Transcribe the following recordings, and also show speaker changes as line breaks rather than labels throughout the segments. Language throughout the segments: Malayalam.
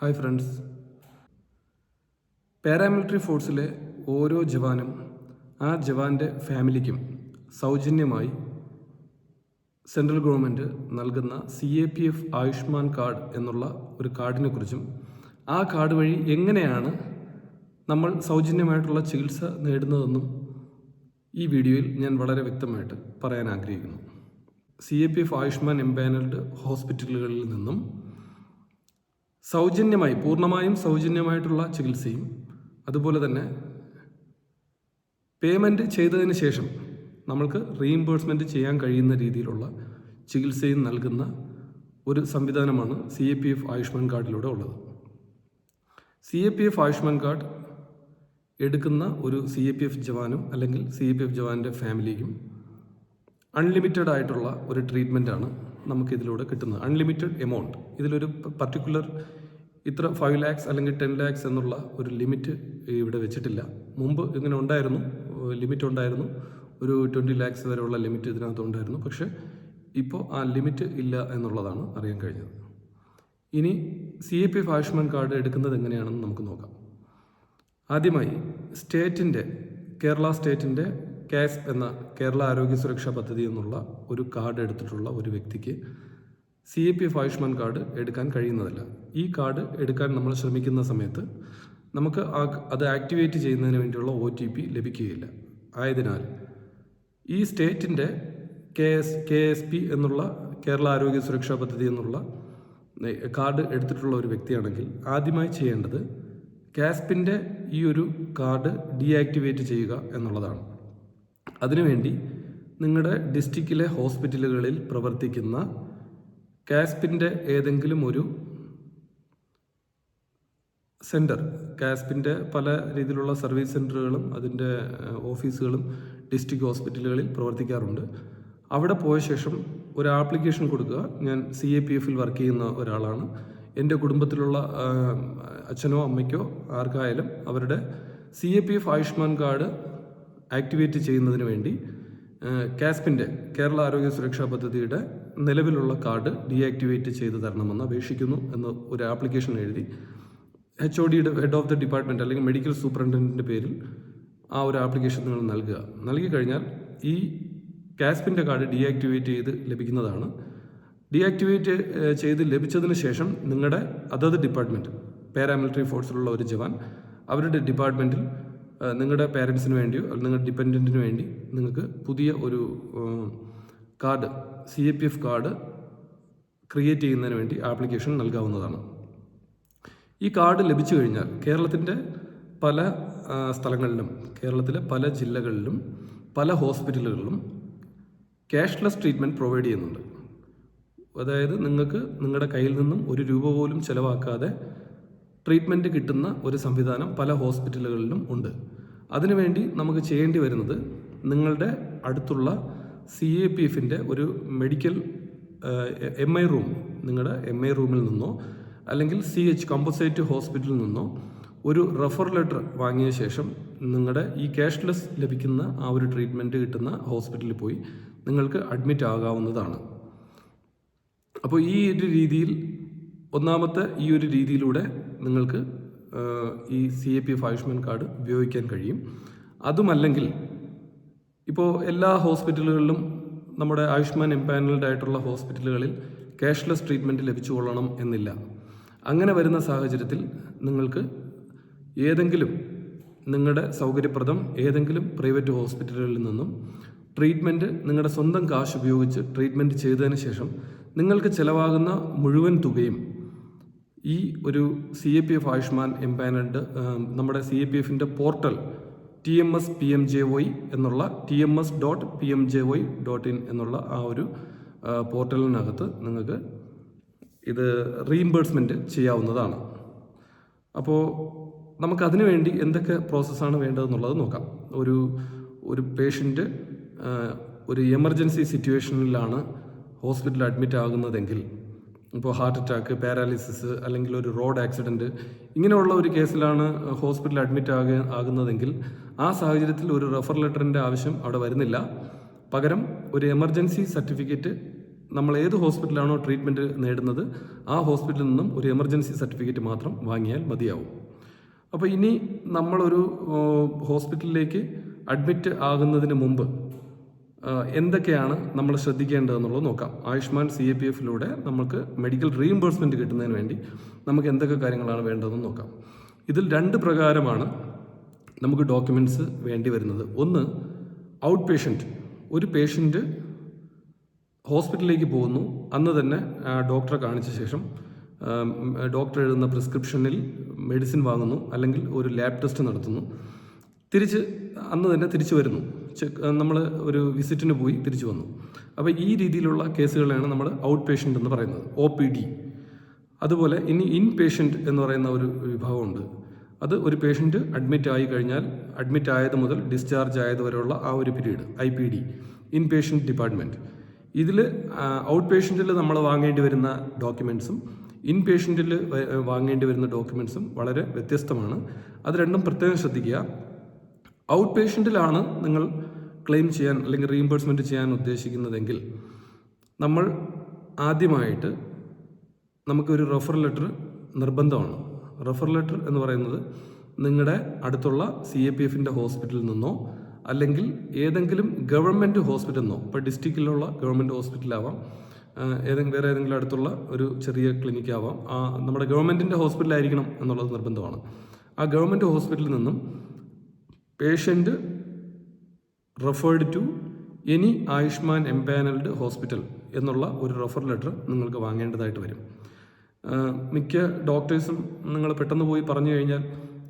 ഹായ് ഫ്രണ്ട്സ്, പാരാമിലിറ്ററി ഫോഴ്സിലെ ഓരോ ജവാനും ആ ജവാന്റെ ഫാമിലിക്കും സൗജന്യമായി സെൻട്രൽ ഗവൺമെൻറ് നൽകുന്ന CAPF ആയുഷ്മാൻ കാർഡ് എന്നുള്ള ഒരു കാർഡിനെ കുറിച്ചും ആ കാർഡ് വഴി എങ്ങനെയാണ് നമ്മൾ സൗജന്യമായിട്ടുള്ള ചികിത്സ നേടുന്നതെന്നും ഈ വീഡിയോയിൽ ഞാൻ വളരെ വ്യക്തമായിട്ട് പറയാൻ ആഗ്രഹിക്കുന്നു. CAPF ആയുഷ്മാൻ എംപാനൽഡ് ഹോസ്പിറ്റലുകളിൽ നിന്നും സൗജന്യമായി, പൂർണ്ണമായും സൗജന്യമായിട്ടുള്ള ചികിത്സയും അതുപോലെ തന്നെ പേയ്മെൻറ്റ് ചെയ്തതിന് ശേഷം നമ്മൾക്ക് റീഇംബേഴ്സ്മെൻറ്റ് ചെയ്യാൻ കഴിയുന്ന രീതിയിലുള്ള ചികിത്സയും നൽകുന്ന ഒരു സംവിധാനമാണ് CAPF ആയുഷ്മാൻ കാർഡിലൂടെ ഉള്ളത്. CAPF ആയുഷ്മാൻ കാർഡ് എടുക്കുന്ന ഒരു CAPF ജവാനും അല്ലെങ്കിൽ CAPF ജവാൻ്റെ ഫാമിലിക്കും അൺലിമിറ്റഡ് ആയിട്ടുള്ള ഒരു ട്രീറ്റ്മെൻറ്റാണ് നമുക്കിതിലൂടെ കിട്ടുന്നത്. അൺലിമിറ്റഡ് എമൗണ്ട്, ഇതിലൊരു പർട്ടിക്കുലർ ഇത്ര 5 lakhs അല്ലെങ്കിൽ 10 lakhs എന്നുള്ള ഒരു ലിമിറ്റ് ഇവിടെ വെച്ചിട്ടില്ല. മുമ്പ് ഇങ്ങനെ ഉണ്ടായിരുന്നു, ലിമിറ്റ് ഉണ്ടായിരുന്നു, ഒരു 20 lakhs വരെയുള്ള ലിമിറ്റ് ഇതിനകത്ത് ഉണ്ടായിരുന്നു. പക്ഷേ ഇപ്പോൾ ആ ലിമിറ്റ് ഇല്ല എന്നുള്ളതാണ് അറിയാൻ കഴിഞ്ഞത്. ഇനി CAPF ആയുഷ്മാൻ കാർഡ് എടുക്കുന്നത് എങ്ങനെയാണെന്ന് നമുക്ക് നോക്കാം. ആദ്യമായി കേരള സ്റ്റേറ്റിൻ്റെ CASP എന്ന കേരള ആരോഗ്യ സുരക്ഷാ പദ്ധതി എന്നുള്ള ഒരു കാർഡ് എടുത്തിട്ടുള്ള ഒരു വ്യക്തിക്ക് CAPF ആയുഷ്മാൻ കാർഡ് എടുക്കാൻ കഴിയുന്നതല്ല. ഈ കാർഡ് എടുക്കാൻ നമ്മൾ ശ്രമിക്കുന്ന സമയത്ത് നമുക്ക് അത് ആക്ടിവേറ്റ് ചെയ്യുന്നതിന് വേണ്ടിയുള്ള OTP ലഭിക്കുകയില്ല. ആയതിനാൽ ഈ സ്റ്റേറ്റിൻ്റെ KSP എന്നുള്ള കേരള ആരോഗ്യ സുരക്ഷാ പദ്ധതി എന്നുള്ള കാർഡ് എടുത്തിട്ടുള്ള ഒരു വ്യക്തിയാണെങ്കിൽ ആദ്യമായി ചെയ്യേണ്ടത് CASPൻ്റെ ഈ ഒരു കാർഡ് ഡീആക്ടിവേറ്റ് ചെയ്യുക എന്നുള്ളതാണ്. അതിനുവേണ്ടി നിങ്ങളുടെ ഡിസ്ട്രിക്റ്റിലെ ഹോസ്പിറ്റലുകളിൽ പ്രവർത്തിക്കുന്ന CASPൻ്റെ ഏതെങ്കിലും ഒരു സെൻറ്റർ, CASPൻ്റെ പല രീതിയിലുള്ള സർവീസ് സെൻറ്ററുകളും അതിൻ്റെ ഓഫീസുകളും ഡിസ്ട്രിക്ട് ഹോസ്പിറ്റലുകളിൽ പ്രവർത്തിക്കാറുണ്ട്. അവിടെ പോയ ശേഷം ഒരു ആപ്ലിക്കേഷൻ കൊടുക്കുക. ഞാൻ CAPFൽ വർക്ക് ചെയ്യുന്ന ഒരാളാണ്, എൻ്റെ കുടുംബത്തിലുള്ള അച്ഛനോ അമ്മയ്ക്കോ ആർക്കായാലും അവരുടെ CAPF ആയുഷ്മാൻ കാർഡ് ആക്ടിവേറ്റ് ചെയ്യുന്നതിന് വേണ്ടി CASPൻ്റെ കേരള ആരോഗ്യ സുരക്ഷാ പദ്ധതിയുടെ നിലവിലുള്ള കാർഡ് ഡീആക്ടിവേറ്റ് ചെയ്ത് തരണമെന്ന് അപേക്ഷിക്കുന്നു എന്ന് ഒരു ആപ്ലിക്കേഷൻ എഴുതി HODയുടെ ഹെഡ് ഓഫ് ദി ഡിപ്പാർട്ട്മെൻറ്റ് അല്ലെങ്കിൽ മെഡിക്കൽ സൂപ്രണ്ടൻറ്റിൻ്റെ പേരിൽ ആ ഒരു ആപ്ലിക്കേഷൻ നിങ്ങൾ നൽകി കഴിഞ്ഞാൽ ഈ CASPൻ്റെ കാർഡ് ഡീആക്ടിവേറ്റ് ചെയ്ത് ലഭിക്കുന്നതാണ്. ഡീആക്ടിവേറ്റ് ചെയ്ത് ലഭിച്ചതിന് ശേഷം നിങ്ങളുടെ അതത് ഡിപ്പാർട്ട്മെൻറ്റ്, പാരാമിലിറ്ററി ഫോഴ്സിലുള്ള ഒരു ജവാൻ അവരുടെ ഡിപ്പാർട്ട്മെൻറ്റിൽ നിങ്ങളുടെ പേരൻസിന് വേണ്ടിയോ നിങ്ങളുടെ ഡിപ്പെൻഡൻറ്റിന് വേണ്ടി നിങ്ങൾക്ക് പുതിയ ഒരു കാർഡ്, CAPF കാർഡ് ക്രിയേറ്റ് ചെയ്യുന്നതിന് വേണ്ടി ആപ്ലിക്കേഷൻ നൽകാവുന്നതാണ്. ഈ കാർഡ് ലഭിച്ചു കഴിഞ്ഞാൽ കേരളത്തിൻ്റെ പല സ്ഥലങ്ങളിലും, കേരളത്തിലെ പല ജില്ലകളിലും പല ഹോസ്പിറ്റലുകളിലും ക്യാഷ്ലെസ് ട്രീറ്റ്മെൻറ്റ് പ്രൊവൈഡ് ചെയ്യുന്നുണ്ട്. അതായത് നിങ്ങൾക്ക് നിങ്ങളുടെ കയ്യിൽ നിന്നും ഒരു രൂപ പോലും ചിലവാക്കാതെ ട്രീറ്റ്മെൻറ്റ് കിട്ടുന്ന ഒരു സംവിധാനം പല ഹോസ്പിറ്റലുകളിലും ഉണ്ട്. അതിനുവേണ്ടി നമുക്ക് ചെയ്യേണ്ടി വരുന്നത് നിങ്ങളുടെ അടുത്തുള്ള CAPFൻ്റെ ഒരു മെഡിക്കൽ MI റൂം, നിങ്ങളുടെ MI റൂമിൽ നിന്നോ അല്ലെങ്കിൽ CH കമ്പോസൈറ്റ് ഹോസ്പിറ്റലിൽ നിന്നോ ഒരു റെഫർ ലെറ്റർ വാങ്ങിയ ശേഷം നിങ്ങളുടെ ഈ ക്യാഷ്ലെസ് ലഭിക്കുന്ന ആ ഒരു ട്രീറ്റ്മെൻറ്റ് കിട്ടുന്ന ഹോസ്പിറ്റലിൽ പോയി നിങ്ങൾക്ക് അഡ്മിറ്റ് ആകാവുന്നതാണ്. അപ്പോൾ ഈ ഒരു രീതിയിൽ, ഒന്നാമത്തെ ഈ ഒരു രീതിയിലൂടെ നിങ്ങൾക്ക് ഈ CAPF ആയുഷ്മാൻ കാർഡ് ഉപയോഗിക്കാൻ കഴിയും. അതുമല്ലെങ്കിൽ ഇപ്പോൾ എല്ലാ ഹോസ്പിറ്റലുകളിലും നമ്മുടെ ആയുഷ്മാൻ എംപാനൽഡ് ആയിട്ടുള്ള ഹോസ്പിറ്റലുകളിൽ ക്യാഷ്ലെസ് ട്രീറ്റ്മെൻറ്റ് ലഭിച്ചുകൊള്ളണം എന്നില്ല. അങ്ങനെ വരുന്ന സാഹചര്യത്തിൽ നിങ്ങൾക്ക് ഏതെങ്കിലും നിങ്ങളുടെ സൗകര്യപ്രദം ഏതെങ്കിലും പ്രൈവറ്റ് ഹോസ്പിറ്റലുകളിൽ നിന്നും ട്രീറ്റ്മെൻറ്റ് നിങ്ങളുടെ സ്വന്തം കാശ് ഉപയോഗിച്ച് ട്രീറ്റ്മെൻറ്റ് ചെയ്തതിന് ശേഷം നിങ്ങൾക്ക് ചിലവാകുന്ന മുഴുവൻ തുകയും ഈ ഒരു CAPF ആയുഷ്മാൻ എംപാനൽഡ് നമ്മുടെ CAPFൻ്റെ പോർട്ടൽ TMS-PMJY എന്നുള്ള TMS.PMJY.in എന്നുള്ള ആ ഒരു പോർട്ടലിനകത്ത് നിങ്ങൾക്ക് ഇത് റീഇംബേഴ്സ്മെൻറ്റ് ചെയ്യാവുന്നതാണ്. അപ്പോൾ നമുക്കതിനു വേണ്ടി എന്തൊക്കെ പ്രോസസ്സാണ് വേണ്ടതെന്നുള്ളത് നോക്കാം. ഒരു പേഷ്യൻ്റ് ഒരു എമർജൻസി സിറ്റുവേഷനിലാണ് ഹോസ്പിറ്റലിൽ അഡ്മിറ്റ് ആകുന്നതെങ്കിൽ, ഇപ്പോൾ ഹാർട്ട് അറ്റാക്ക്, പാരാലിസിസ് അല്ലെങ്കിൽ ഒരു റോഡ് ആക്സിഡൻറ്റ്, ഇങ്ങനെയുള്ള ഒരു കേസിലാണ് ഹോസ്പിറ്റലിൽ അഡ്മിറ്റ് ആകുന്നതെങ്കിൽ ആ സാഹചര്യത്തിൽ ഒരു റെഫർ ലെറ്ററിൻ്റെ ആവശ്യം അവിടെ വരുന്നില്ല. പകരം ഒരു എമർജൻസി സർട്ടിഫിക്കറ്റ് നമ്മൾ ഏത് ഹോസ്പിറ്റലാണോ ട്രീറ്റ്മെൻറ്റ് നേടുന്നത് ആ ഹോസ്പിറ്റലിൽ നിന്നും ഒരു എമർജൻസി സർട്ടിഫിക്കറ്റ് മാത്രം വാങ്ങിയാൽ മതിയാവും. അപ്പോൾ ഇനി നമ്മളൊരു ഹോസ്പിറ്റലിലേക്ക് അഡ്മിറ്റ് ആകുന്നതിന് മുമ്പ് എന്തൊക്കെയാണ് നമ്മൾ ശ്രദ്ധിക്കേണ്ടതെന്നുള്ളത് നോക്കാം. ആയുഷ്മാൻ CAPFലൂടെ നമുക്ക് മെഡിക്കൽ റീഇംബേഴ്സ്മെൻറ്റ് കിട്ടുന്നതിന് വേണ്ടി നമുക്ക് എന്തൊക്കെ കാര്യങ്ങളാണ് വേണ്ടതെന്ന് നോക്കാം. ഇതിൽ 2 പ്രകാരമാണ് നമുക്ക് ഡോക്യുമെൻറ്റ്സ് വേണ്ടി വരുന്നത്. ഒന്ന്, ഔട്ട് പേഷ്യൻറ്റ്. ഒരു പേഷ്യൻറ്റ് ഹോസ്പിറ്റലിലേക്ക് പോകുന്നു, അന്ന് തന്നെ ഡോക്ടറെ കാണിച്ച ശേഷം ഡോക്ടർ എഴുതുന്ന പ്രിസ്ക്രിപ്ഷനിൽ മെഡിസിൻ വാങ്ങുന്നു, അല്ലെങ്കിൽ ഒരു ലാബ് ടെസ്റ്റ് നടത്തുന്നു, അന്ന് തന്നെ തിരിച്ചു വരുന്നു. നമ്മൾ ഒരു വിസിറ്റിന് പോയി തിരിച്ചു വന്നു. അപ്പോൾ ഈ രീതിയിലുള്ള കേസുകളെയാണ് നമ്മൾ ഔട്ട് പേഷ്യൻ്റ് എന്ന് പറയുന്നത്, OPD. അതുപോലെ ഇനി ഇൻ പേഷ്യൻ്റ് എന്ന് പറയുന്ന ഒരു വിഭാഗമുണ്ട്. അത് ഒരു പേഷ്യൻ്റ് അഡ്മിറ്റ് ആയി കഴിഞ്ഞാൽ അഡ്മിറ്റ് ആയത് മുതൽ ഡിസ്ചാർജ് ആയതുവരെയുള്ള ആ ഒരു period, IPD, in patient department. ഇതിൽ ഔട്ട് പേഷ്യൻറ്റിൽ നമ്മൾ വാങ്ങേണ്ടി വരുന്ന ഡോക്യുമെൻറ്റ്സും ഇൻ പേഷ്യൻറ്റിൽ വാങ്ങേണ്ടി വരുന്ന ഡോക്യുമെൻറ്റ്സും വളരെ വ്യത്യസ്തമാണ്. അത് രണ്ടും പ്രത്യേകം ശ്രദ്ധിക്കുക. ഔട്ട് പേഷ്യൻറ്റിലാണ് നിങ്ങൾ ക്ലെയിം ചെയ്യാൻ അല്ലെങ്കിൽ റീഇംബേഴ്സ്മെൻറ്റ് ചെയ്യാൻ ഉദ്ദേശിക്കുന്നതെങ്കിൽ നമ്മൾ ആദ്യമായിട്ട് നമുക്കൊരു റെഫർ ലെറ്റർ നിർബന്ധമാണ്. റെഫർ ലെറ്റർ എന്ന് പറയുന്നത് നിങ്ങളുടെ അടുത്തുള്ള CAPFൻ്റെ ഹോസ്പിറ്റലിൽ നിന്നോ അല്ലെങ്കിൽ ഏതെങ്കിലും ഗവൺമെൻറ് ഹോസ്പിറ്റലിൽ നിന്നോ, ഇപ്പോൾ ഡിസ്ട്രിക്റ്റിലുള്ള ഗവൺമെൻറ് ഹോസ്പിറ്റലാവാം, വേറെ ഏതെങ്കിലും അടുത്തുള്ള ഒരു ചെറിയ ക്ലിനിക്കാവാം, നമ്മുടെ ഗവൺമെൻറ്റിൻ്റെ ഹോസ്പിറ്റലായിരിക്കണം എന്നുള്ളത് നിർബന്ധമാണ്. ആ ഗവൺമെൻറ് ഹോസ്പിറ്റലിൽ നിന്നും patient referred to any Ayushman empanelled hospital എന്നുള്ള ഒരു റെഫർ ലെറ്റർ നിങ്ങൾക്ക് വാങ്ങേണ്ടതായിട്ട് വരും. മിക്ക ഡോക്ടേഴ്സും നിങ്ങൾ പെട്ടെന്ന് പോയി പറഞ്ഞു കഴിഞ്ഞാൽ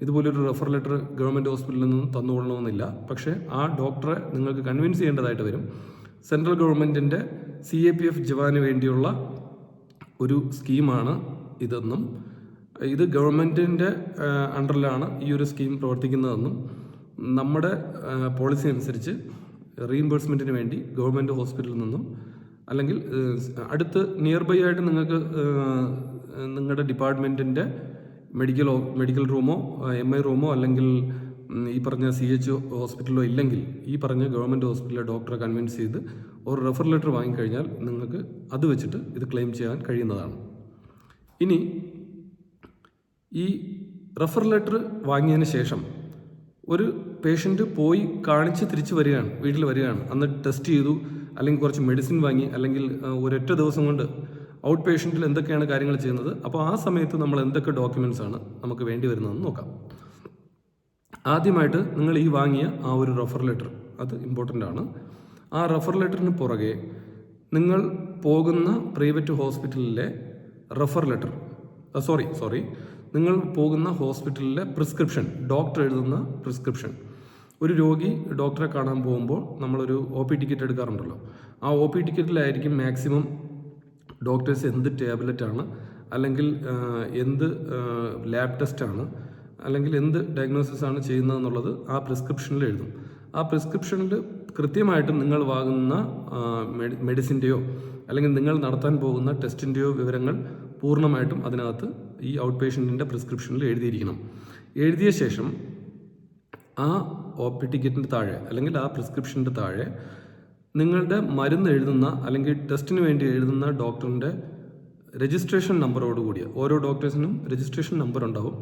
ഇതുപോലൊരു റെഫർ ലെറ്റർ ഗവൺമെൻറ് ഹോസ്പിറ്റലിൽ നിന്നും തന്നുകൊള്ളണമെന്നില്ല. പക്ഷേ ആ ഡോക്ടറെ നിങ്ങൾക്ക് കൺവിൻസ് ചെയ്യേണ്ടതായിട്ട് വരും. സെൻട്രൽ ഗവൺമെൻറ്റിൻ്റെ CAPF ജവാന് വേണ്ടിയുള്ള ഒരു സ്കീമാണ് ഇതെന്നും ഇത് ഗവൺമെൻറ്റിൻ്റെ അണ്ടറിലാണ് ഈ ഒരു സ്കീം പ്രവർത്തിക്കുന്നതെന്നും നമ്മുടെ പോളിസി അനുസരിച്ച് റീഇംബേഴ്സ്മെൻറ്റിന് വേണ്ടി ഗവൺമെൻറ് ഹോസ്പിറ്റലിൽ നിന്നും അല്ലെങ്കിൽ അടുത്ത് നിയർ ബൈ ആയിട്ട് നിങ്ങൾക്ക് നിങ്ങളുടെ ഡിപ്പാർട്ട്മെൻറ്റിൻ്റെ മെഡിക്കൽ റൂമോ MI റൂമോ അല്ലെങ്കിൽ ഈ പറഞ്ഞ CH ഹോസ്പിറ്റലോ ഇല്ലെങ്കിൽ ഈ പറഞ്ഞ ഗവൺമെൻറ് ഹോസ്പിറ്റലിലെ ഡോക്ടറെ കൺവിൻസ് ചെയ്ത് ഒരു റെഫർ ലെറ്റർ വാങ്ങിക്കഴിഞ്ഞാൽ നിങ്ങൾക്ക് അത് വെച്ചിട്ട് ഇത് ക്ലെയിം ചെയ്യാൻ കഴിയുന്നതാണ്. ഇനി ഈ റെഫർ ലെറ്റർ വാങ്ങിയതിന് ശേഷം ഒരു പേഷ്യൻ്റ് പോയി കാണിച്ച് തിരിച്ച് വരികയാണ്, വീട്ടിൽ വരികയാണ്, അന്ന് ടെസ്റ്റ് ചെയ്തു അല്ലെങ്കിൽ കുറച്ച് മെഡിസിൻ വാങ്ങി അല്ലെങ്കിൽ ഒരൊറ്റ ദിവസം കൊണ്ട് ഔട്ട് പേഷ്യൻറ്റിൽ എന്തൊക്കെയാണ് കാര്യങ്ങൾ ചെയ്യുന്നത്. അപ്പോൾ ആ സമയത്ത് നമ്മൾ എന്തൊക്കെ ഡോക്യുമെൻറ്റ്സ് ആണ് നമുക്ക് വേണ്ടി വരുന്നതെന്ന് നോക്കാം. ആദ്യമായിട്ട് നിങ്ങൾ ഈ വാങ്ങിയ ആ ഒരു റെഫർ ലെറ്റർ, അത് ഇമ്പോർട്ടൻ്റ് ആണ്. ആ റെഫർ ലെറ്ററിന് പുറകെ നിങ്ങൾ പോകുന്ന പ്രൈവറ്റ് ഹോസ്പിറ്റലിലെ റെഫർ ലെറ്റർ, നിങ്ങൾ പോകുന്ന ഹോസ്പിറ്റലിലെ പ്രിസ്ക്രിപ്ഷൻ, ഡോക്ടർ എഴുതുന്ന പ്രിസ്ക്രിപ്ഷൻ. ഒരു രോഗി ഡോക്ടറെ കാണാൻ പോകുമ്പോൾ നമ്മളൊരു OP ടിക്കറ്റ് എടുക്കാറുണ്ടല്ലോ. ആ OP ടിക്കറ്റിലായിരിക്കും മാക്സിമം ഡോക്ടേഴ്സ് എന്ത് ടാബ്ലറ്റാണ് അല്ലെങ്കിൽ എന്ത് ലാബ് ടെസ്റ്റാണ് അല്ലെങ്കിൽ എന്ത് ഡയഗ്നോസിസ് ആണ് ചെയ്യുന്നതെന്നുള്ളത് ആ പ്രിസ്ക്രിപ്ഷനിൽ എഴുതും. ആ പ്രിസ്ക്രിപ്ഷനിൽ കൃത്യമായിട്ടും നിങ്ങൾ വാങ്ങുന്ന മെഡിസിൻ്റെയോ അല്ലെങ്കിൽ നിങ്ങൾ നടത്താൻ പോകുന്ന ടെസ്റ്റിൻ്റെയോ വിവരങ്ങൾ പൂർണ്ണമായിട്ടും അതിനകത്ത് ഈ ഔട്ട് പേഷ്യൻറ്റിൻ്റെ പ്രിസ്ക്രിപ്ഷനിൽ എഴുതിയിരിക്കണം. എഴുതിയ ശേഷം ആ OP ടിക്കറ്റിൻ്റെ താഴെ അല്ലെങ്കിൽ ആ പ്രിസ്ക്രിപ്ഷൻ്റെ താഴെ നിങ്ങളുടെ മരുന്ന് എഴുതുന്ന അല്ലെങ്കിൽ ടെസ്റ്റിന് വേണ്ടി എഴുതുന്ന ഡോക്ടറിൻ്റെ രജിസ്ട്രേഷൻ നമ്പറോടുകൂടിയ, ഓരോ ഡോക്ടേഴ്സിനും രജിസ്ട്രേഷൻ നമ്പർ ഉണ്ടാവും.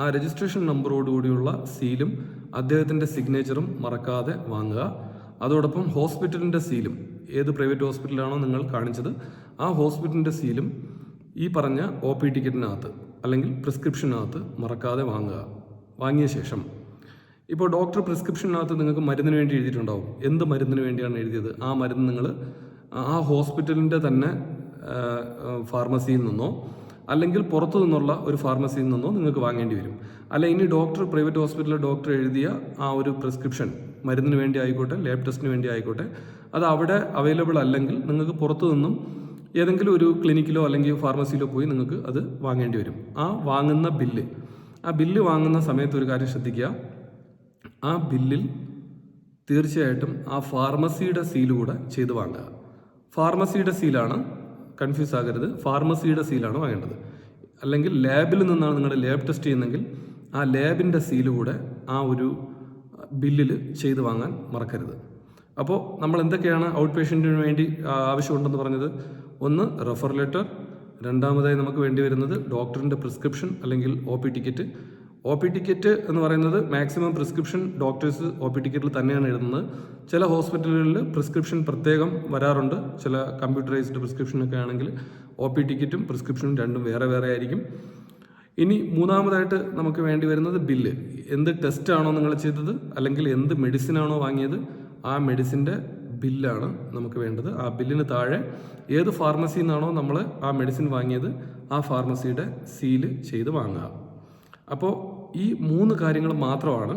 ആ രജിസ്ട്രേഷൻ നമ്പറോടുകൂടിയുള്ള സീലും അദ്ദേഹത്തിൻ്റെ സിഗ്നേച്ചറും മറക്കാതെ വാങ്ങുക. അതോടൊപ്പം ഹോസ്പിറ്റലിൻ്റെ സീലും, ഏത് പ്രൈവറ്റ് ഹോസ്പിറ്റലാണോ നിങ്ങൾ കാണിച്ചത് ആ ഹോസ്പിറ്റലിൻ്റെ സീലും ഈ പറഞ്ഞ OP ടിക്കറ്റിനകത്ത് അല്ലെങ്കിൽ പ്രിസ്ക്രിപ്ഷനകത്ത് മറക്കാതെ വാങ്ങുക. വാങ്ങിയ ശേഷം ഇപ്പോൾ ഡോക്ടർ പ്രിസ്ക്രിപ്ഷനകത്ത് നിങ്ങൾക്ക് മരുന്നിന് വേണ്ടി എഴുതിയിട്ടുണ്ടാവും. എന്ത് മരുന്നിന് വേണ്ടിയാണ് എഴുതിയത് ആ മരുന്ന് നിങ്ങൾ ആ ഹോസ്പിറ്റലിൻ്റെ തന്നെ ഫാർമസിയിൽ നിന്നോ അല്ലെങ്കിൽ പുറത്തു നിന്നുള്ള ഒരു ഫാർമസിയിൽ നിന്നോ നിങ്ങൾക്ക് വാങ്ങേണ്ടി വരും. അല്ല ഇനി പ്രൈവറ്റ് ഹോസ്പിറ്റലിലെ ഡോക്ടർ എഴുതിയ ആ ഒരു പ്രിസ്ക്രിപ്ഷൻ മരുന്നിന് വേണ്ടി ആയിക്കോട്ടെ ലാബ് ടെസ്റ്റിന് വേണ്ടി ആയിക്കോട്ടെ അത് അവിടെ അവൈലബിൾ അല്ലെങ്കിൽ നിങ്ങൾക്ക് പുറത്തു നിന്നും ഏതെങ്കിലും ഒരു ക്ലിനിക്കിലോ അല്ലെങ്കിൽ ഫാർമസിയിലോ പോയി നിങ്ങൾക്ക് അത് വാങ്ങേണ്ടി വരും. ആ വാങ്ങുന്ന ബില്ല് വാങ്ങുന്ന സമയത്ത് ഒരു കാര്യം ശ്രദ്ധിക്കുക. ആ ബില്ലിൽ തീർച്ചയായിട്ടും ആ ഫാർമസിയുടെ സീൽ കൂടെ ചെയ്ത് വാങ്ങുക. ഫാർമസിയുടെ സീലാണ്, കൺഫ്യൂസ് ആകരുത്, ഫാർമസിയുടെ സീലാണ് വാങ്ങേണ്ടത്. അല്ലെങ്കിൽ ലാബിൽ നിന്നാണ് നിങ്ങളുടെ ലാബ് ടെസ്റ്റ് ചെയ്യുന്നതെങ്കിൽ ആ ലാബിൻ്റെ സീല് കൂടെ ആ ഒരു ബില്ലിൽ ചെയ്ത് വാങ്ങാൻ മറക്കരുത്. അപ്പോൾ നമ്മൾ എന്തൊക്കെയാണ് ഔട്ട് പേഷ്യൻറ്റിന് വേണ്ടി ആവശ്യമുണ്ടെന്ന് പറഞ്ഞത്? ഒന്ന്, റെഫർ ലെറ്റർ. രണ്ടാമതായി നമുക്ക് വേണ്ടി വരുന്നത് ഡോക്ടറിൻ്റെ പ്രിസ്ക്രിപ്ഷൻ അല്ലെങ്കിൽ OP ടിക്കറ്റ്. OP ടിക്കറ്റ് എന്ന് പറയുന്നത് മാക്സിമം പ്രിസ്ക്രിപ്ഷൻ ഡോക്ടേഴ്സ് OP ടിക്കറ്റിൽ തന്നെയാണ് എഴുതുന്നത്. ചില ഹോസ്പിറ്റലുകളിൽ പ്രിസ്ക്രിപ്ഷൻ പ്രത്യേകം വരാറുണ്ട്. ചില കമ്പ്യൂട്ടറൈസ്ഡ് പ്രിസ്ക്രിപ്ഷനൊക്കെ ആണെങ്കിൽ OP ടിക്കറ്റും പ്രിസ്ക്രിപ്ഷനും രണ്ടും വേറെ വേറെ ആയിരിക്കും. ഇനി മൂന്നാമതായിട്ട് നമുക്ക് വേണ്ടി വരുന്നത് ബില്ല്. എന്ത് ടെസ്റ്റാണോ നിങ്ങൾ ചെയ്തത് അല്ലെങ്കിൽ എന്ത് മെഡിസിനാണോ വാങ്ങിയത് ആ മെഡിസിൻ്റെ ബില്ലാണ് നമുക്ക് വേണ്ടത്. ആ ബില്ലിന് താഴെ ഏത് ഫാർമസിയിൽ നിന്നാണോ നമ്മൾ ആ മെഡിസിൻ വാങ്ങിയത് ആ ഫാർമസിയുടെ സീല് ചെയ്ത് വാങ്ങുക. അപ്പോൾ ഈ 3 കാര്യങ്ങൾ മാത്രമാണ്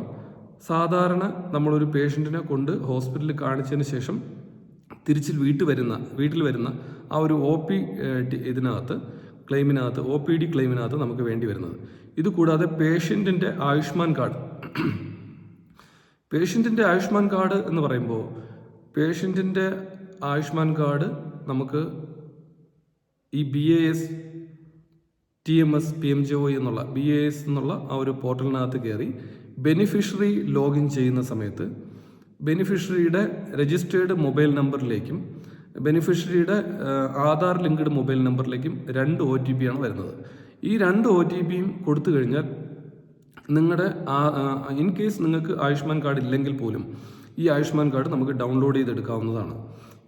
സാധാരണ നമ്മളൊരു പേഷ്യൻറ്റിനെ കൊണ്ട് ഹോസ്പിറ്റലിൽ കാണിച്ചതിന് ശേഷം തിരിച്ച് വീട്ടിൽ വരുന്ന ആ ഒരു OP ഇതിനകത്ത് ക്ലെയിമിനകത്ത് OPD ക്ലെയിമിനകത്ത് നമുക്ക് വേണ്ടി വരുന്നത്. ഇത് കൂടാതെ പേഷ്യൻറ്റിൻ്റെ ആയുഷ്മാൻ കാർഡ്. പേഷ്യൻറ്റിൻ്റെ ആയുഷ്മാൻ കാർഡ് എന്ന് പറയുമ്പോൾ പേഷ്യൻറ്റിൻ്റെ ആയുഷ്മാൻ കാർഡ് നമുക്ക് ഈ BAS TMS PMJOE എന്നുള്ള BAS എന്നുള്ള ആ ഒരു പോർട്ടലിനകത്ത് കയറി ബെനിഫിഷ്യറി ലോഗിൻ ചെയ്യുന്ന സമയത്ത് ബെനിഫിഷ്യറിയുടെ രജിസ്റ്റേർഡ് മൊബൈൽ നമ്പറിലേക്കും ബെനിഫിഷ്യറിയുടെ ആധാർ ലിങ്ക്ഡ് മൊബൈൽ നമ്പറിലേക്കും 2 OTP ആണ് വരുന്നത്. ഈ 2 OTPയും കൊടുത്തു കഴിഞ്ഞാൽ നിങ്ങളുടെ ഇൻ കേസ് നിങ്ങൾക്ക് ആയുഷ്മാൻ കാർഡ് ഇല്ലെങ്കിൽ പോലും ഈ ആയുഷ്മാൻ കാർഡ് നമുക്ക് ഡൗൺലോഡ് ചെയ്തെടുക്കാവുന്നതാണ്.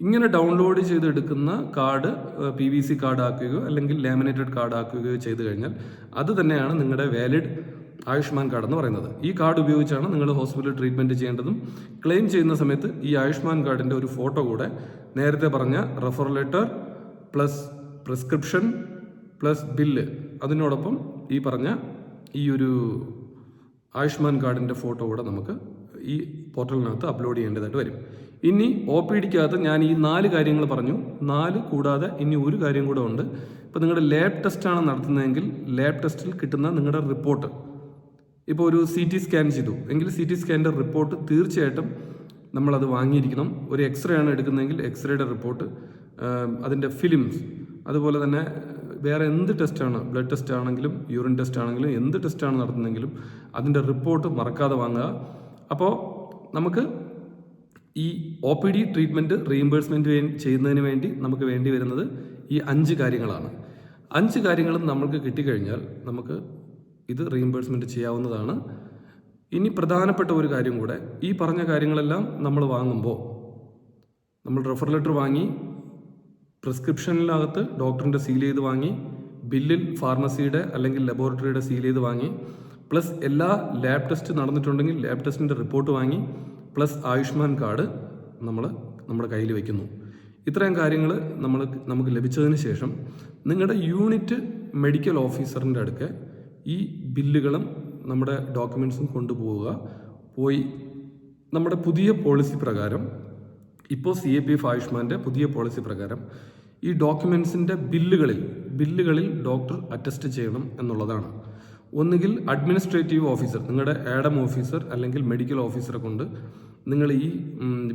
ഇങ്ങനെ ഡൗൺലോഡ് ചെയ്തെടുക്കുന്ന കാർഡ് PVC കാർഡ് ആക്കുകയോ അല്ലെങ്കിൽ ലാമിനേറ്റഡ് കാർഡ് ആക്കുകയോ ചെയ്തു കഴിഞ്ഞാൽ അത് തന്നെയാണ് നിങ്ങളുടെ വാലിഡ് ആയുഷ്മാൻ കാർഡ് എന്ന് പറയുന്നത്. ഈ കാർഡ് ഉപയോഗിച്ചാണ് നിങ്ങൾ ഹോസ്പിറ്റലിൽ ട്രീറ്റ്മെൻറ്റ് ചെയ്യേണ്ടതും. ക്ലെയിം ചെയ്യുന്ന സമയത്ത് ഈ ആയുഷ്മാൻ കാർഡിൻ്റെ ഒരു ഫോട്ടോ കൂടെ നേരത്തെ പറഞ്ഞ refer letter plus prescription plus bill അതിനോടൊപ്പം ഈ പറഞ്ഞ ഈ ഒരു ആയുഷ്മാൻ കാർഡിൻ്റെ ഫോട്ടോ കൂടെ നമുക്ക് ഈ പോർട്ടലിനകത്ത് അപ്ലോഡ് ചെയ്യേണ്ടതായിട്ട് വരും. ഇനി OPDക്കകത്ത് ഞാൻ ഈ 4 കാര്യങ്ങൾ പറഞ്ഞു. 4 കൂടാതെ ഇനി ഒരു കാര്യം കൂടെ ഉണ്ട്. ഇപ്പോൾ നിങ്ങളുടെ ലാബ് ടെസ്റ്റാണ് നടത്തുന്നതെങ്കിൽ ലാബ് ടെസ്റ്റിൽ കിട്ടുന്ന നിങ്ങളുടെ റിപ്പോർട്ട്, ഇപ്പോൾ ഒരു CT സ്കാൻ ചെയ്തു എങ്കിൽ CT സ്കാനിൻ്റെ റിപ്പോർട്ട് തീർച്ചയായിട്ടും നമ്മളത് വാങ്ങിയിരിക്കണം. ഒരു എക്സ്റേ ആണ് എടുക്കുന്നതെങ്കിൽ എക്സ്റേയുടെ റിപ്പോർട്ട്, അതിൻ്റെ ഫിലിംസ്, അതുപോലെ തന്നെ വേറെ എന്ത് ടെസ്റ്റാണ്, ബ്ലഡ് ടെസ്റ്റ് ആണെങ്കിലും യൂറിൻ ടെസ്റ്റ് ആണെങ്കിലും എന്ത് ടെസ്റ്റാണ് നടത്തുന്നതെങ്കിലും അതിൻ്റെ റിപ്പോർട്ട് മറക്കാതെ വാങ്ങുക. അപ്പോൾ നമുക്ക് ഈ OPD ട്രീറ്റ്മെൻറ്റ് റീഇംബേഴ്സ്മെൻറ്റ് ചെയ്യുന്നതിന് വേണ്ടി നമുക്ക് വേണ്ടി വരുന്നത് ഈ 5 കാര്യങ്ങളാണ്. 5 കാര്യങ്ങളും നമുക്ക് കിട്ടിക്കഴിഞ്ഞാൽ നമുക്ക് ഇത് റീഇംബേഴ്സ്മെൻറ്റ് ചെയ്യാവുന്നതാണ്. ഇനി പ്രധാനപ്പെട്ട ഒരു കാര്യം കൂടെ, ഈ പറഞ്ഞ കാര്യങ്ങളെല്ലാം നമ്മൾ വാങ്ങുമ്പോൾ നമ്മൾ റെഫർ ലെറ്റർ വാങ്ങി, പ്രിസ്ക്രിപ്ഷനിനകത്ത് ഡോക്ടറിൻ്റെ സീൽ ചെയ്ത് വാങ്ങി, ബില്ലിൽ ഫാർമസിയുടെ അല്ലെങ്കിൽ ലബോറട്ടറിയുടെ സീൽ ചെയ്ത് വാങ്ങി, പ്ലസ് എല്ലാ ലാബ് ടെസ്റ്റ് നടന്നിട്ടുണ്ടെങ്കിൽ ലാബ് ടെസ്റ്റിൻ്റെ റിപ്പോർട്ട് വാങ്ങി, പ്ലസ് ആയുഷ്മാൻ കാർഡ് നമ്മുടെ കയ്യിൽ വയ്ക്കുന്നു. ഇത്രയും കാര്യങ്ങൾ നമുക്ക് ലഭിച്ചതിന് ശേഷം നിങ്ങളുടെ യൂണിറ്റ് മെഡിക്കൽ ഓഫീസറിൻ്റെ അടുക്ക് ഈ ബില്ലുകളും നമ്മുടെ ഡോക്യുമെൻറ്റ്സും പോയി നമ്മുടെ പുതിയ പോളിസി പ്രകാരം, ഇപ്പോൾ CAPF ആയുഷ്മാൻ്റെ പുതിയ പോളിസി പ്രകാരം ഈ ഡോക്യുമെൻറ്റ്സിൻ്റെ ബില്ലുകളിൽ ഡോക്ടർ അറ്റസ്റ്റ് ചെയ്യണം എന്നുള്ളതാണ്. ഒന്നുകിൽ അഡ്മിനിസ്ട്രേറ്റീവ് ഓഫീസർ, നിങ്ങളുടെ ADM ഓഫീസർ അല്ലെങ്കിൽ മെഡിക്കൽ ഓഫീസറെ കൊണ്ട് നിങ്ങൾ ഈ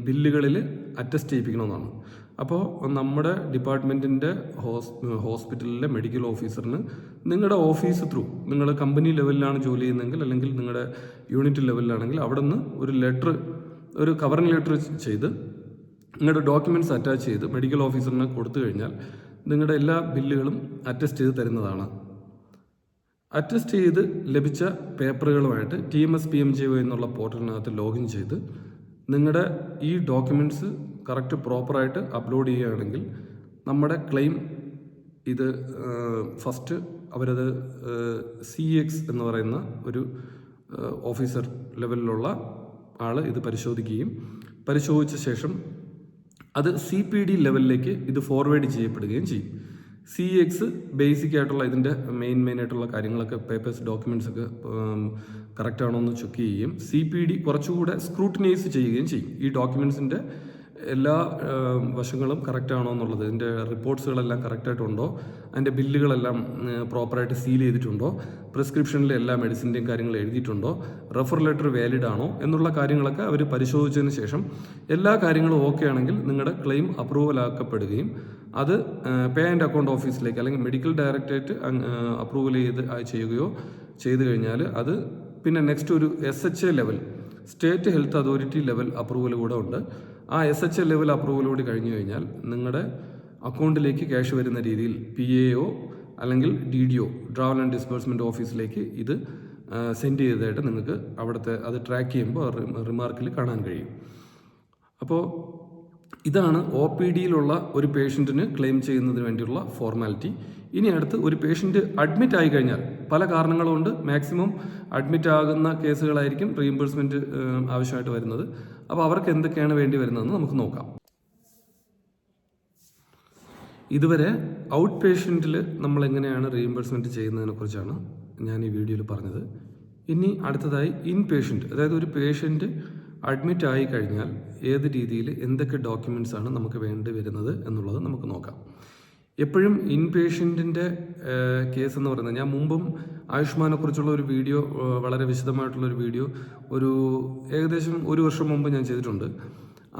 ബില്ലുകളിൽ അറ്റസ്റ്റ് ചെയ്യിപ്പിക്കണമെന്നാണ്. അപ്പോൾ നമ്മുടെ ഡിപ്പാർട്ട്മെൻറ്റിൻ്റെ ഹോസ്പിറ്റലിലെ മെഡിക്കൽ ഓഫീസറിന് നിങ്ങളുടെ ഓഫീസ് ത്രൂ, നിങ്ങൾ കമ്പനി ലെവലിലാണ് ജോലി ചെയ്യുന്നതെങ്കിൽ അല്ലെങ്കിൽ നിങ്ങളുടെ യൂണിറ്റ് ലെവലിലാണെങ്കിൽ അവിടെ നിന്ന് ഒരു കവറിംഗ് ലെറ്റർ ചെയ്ത് നിങ്ങളുടെ ഡോക്യുമെൻറ്റ്സ് അറ്റാച്ച് ചെയ്ത് മെഡിക്കൽ ഓഫീസറിന് കൊടുത്തു കഴിഞ്ഞാൽ നിങ്ങളുടെ എല്ലാ ബില്ലുകളും അറ്റസ്റ്റ് ചെയ്ത് തരുന്നതാണ്. അറ്റസ്റ്റ് ചെയ്ത് ലഭിച്ച പേപ്പറുകളുമായിട്ട് TMS PMJOE എന്നുള്ള പോർട്ടലിനകത്ത് ലോഗിൻ ചെയ്ത് നിങ്ങളുടെ ഈ ഡോക്യുമെൻറ്റ്സ് കറക്റ്റ് പ്രോപ്പറായിട്ട് അപ്ലോഡ് ചെയ്യുകയാണെങ്കിൽ നമ്മുടെ ക്ലെയിം ഇത് ഫസ്റ്റ് അവരത് CX എന്ന് പറയുന്ന ഒരു ഓഫീസർ ലെവലിലുള്ള ആൾ ഇത് പരിശോധിച്ച ശേഷം അത് CPD ലെവലിലേക്ക് ഇത് ഫോർവേഡ് ചെയ്യപ്പെടുകയും ചെയ്യും. CX ബേസിക് ആയിട്ടുള്ള ഇതിൻ്റെ മെയിൻ ആയിട്ടുള്ള കാര്യങ്ങളൊക്കെ പേപ്പേഴ്സ് ഡോക്യുമെൻറ്റ്സ് ഒക്കെ കറക്റ്റ് ആണോ എന്ന് ചെക്ക് ചെയ്യുകയും CPD കുറച്ചുകൂടെ സ്ക്രൂട്ടിനൈസ് ചെയ്യുകയും ചെയ്യും. ഈ ഡോക്യുമെൻറ്റ്സിൻ്റെ എല്ലാ വശങ്ങളും കറക്റ്റ് ആണോ എന്നുള്ളത്, ഇതിൻ്റെ റിപ്പോർട്ട്സുകളെല്ലാം കറക്റ്റായിട്ടുണ്ടോ, അതിൻ്റെ ബില്ലുകളെല്ലാം പ്രോപ്പറായിട്ട് സീൽ ചെയ്തിട്ടുണ്ടോ, പ്രിസ്ക്രിപ്ഷനിൽ എല്ലാ മെഡിസിൻ്റെയും കാര്യങ്ങൾ എഴുതിയിട്ടുണ്ടോ, റെഫർ ലെറ്റർ വാലിഡ് ആണോ എന്നുള്ള കാര്യങ്ങളൊക്കെ അവർ പരിശോധിച്ചതിന് ശേഷം എല്ലാ കാര്യങ്ങളും ഓക്കെ ആണെങ്കിൽ നിങ്ങളുടെ ക്ലെയിം അപ്രൂവൽ ആക്കപ്പെടുകയും അത് പേ ആൻഡ് അക്കൗണ്ട് ഓഫീസിലേക്ക് അല്ലെങ്കിൽ മെഡിക്കൽ ഡയറക്ടറേറ്റ് അപ്രൂവൽ ചെയ്തു കഴിഞ്ഞാൽ അത് പിന്നെ നെക്സ്റ്റ് ഒരു SHA level, state health authority level approval കൂടെ ഉണ്ട്. ആ SHL ലെവൽ അപ്രൂവലോട് കഴിഞ്ഞു കഴിഞ്ഞാൽ നിങ്ങളുടെ അക്കൗണ്ടിലേക്ക് ക്യാഷ് വരുന്ന രീതിയിൽ PAO അല്ലെങ്കിൽ DDO, ട്രാവൽ ആൻഡ് ഡിസ്ബേഴ്സ്മെൻറ്റ് ഓഫീസിലേക്ക് ഇത് സെൻഡ് ചെയ്തതായിട്ട് നിങ്ങൾക്ക് അവിടുത്തെ അത് ട്രാക്ക് ചെയ്യുമ്പോൾ റിമാർക്കിൽ കാണാൻ കഴിയും. അപ്പോൾ ഇതാണ് OPDയിലുള്ള ഒരു പേഷ്യൻറ്റിന് ക്ലെയിം ചെയ്യുന്നതിന് വേണ്ടിയുള്ള ഫോർമാലിറ്റി. ഇനി അടുത്ത് ഒരു പേഷ്യൻറ്റ് അഡ്മിറ്റ് ആയി കഴിഞ്ഞാൽ പല കാരണങ്ങളുണ്ട്, മാക്സിമം അഡ്മിറ്റ് ആകുന്ന കേസുകളായിരിക്കും റീഇംബേഴ്സ്മെൻറ്റ് ആവശ്യമായിട്ട് വരുന്നത്. അപ്പോൾ അവർക്ക് എന്തൊക്കെയാണ് വേണ്ടി വരുന്നതെന്ന് നമുക്ക് നോക്കാം. ഇതുവരെ ഔട്ട് പേഷ്യൻറ്റിൽ നമ്മൾ എങ്ങനെയാണ് റീഇംബേഴ്സ്മെൻറ്റ് ചെയ്യുന്നതിനെ കുറിച്ചാണ് ഞാൻ ഈ വീഡിയോയിൽ പറഞ്ഞത്. ഇനി അടുത്തതായി ഇൻ പേഷ്യൻറ്റ്, അതായത് ഒരു പേഷ്യൻറ്റ് അഡ്മിറ്റ് ആയി കഴിഞ്ഞാൽ ഏത് രീതിയിൽ എന്തൊക്കെ ഡോക്യുമെൻറ്റ്സ് ആണ് നമുക്ക് വേണ്ടി വരുന്നത് എന്നുള്ളത് നമുക്ക് നോക്കാം. എപ്പോഴും ഇൻ പേഷ്യൻറ്റിൻ്റെ കേസ് എന്ന് പറയുന്നത്, ഞാൻ മുമ്പും ആയുഷ്മാനെക്കുറിച്ചുള്ള ഒരു വീഡിയോ, വളരെ വിശദമായിട്ടുള്ളൊരു വീഡിയോ ഏകദേശം 1 വർഷം മുമ്പ് ഞാൻ ചെയ്തിട്ടുണ്ട്.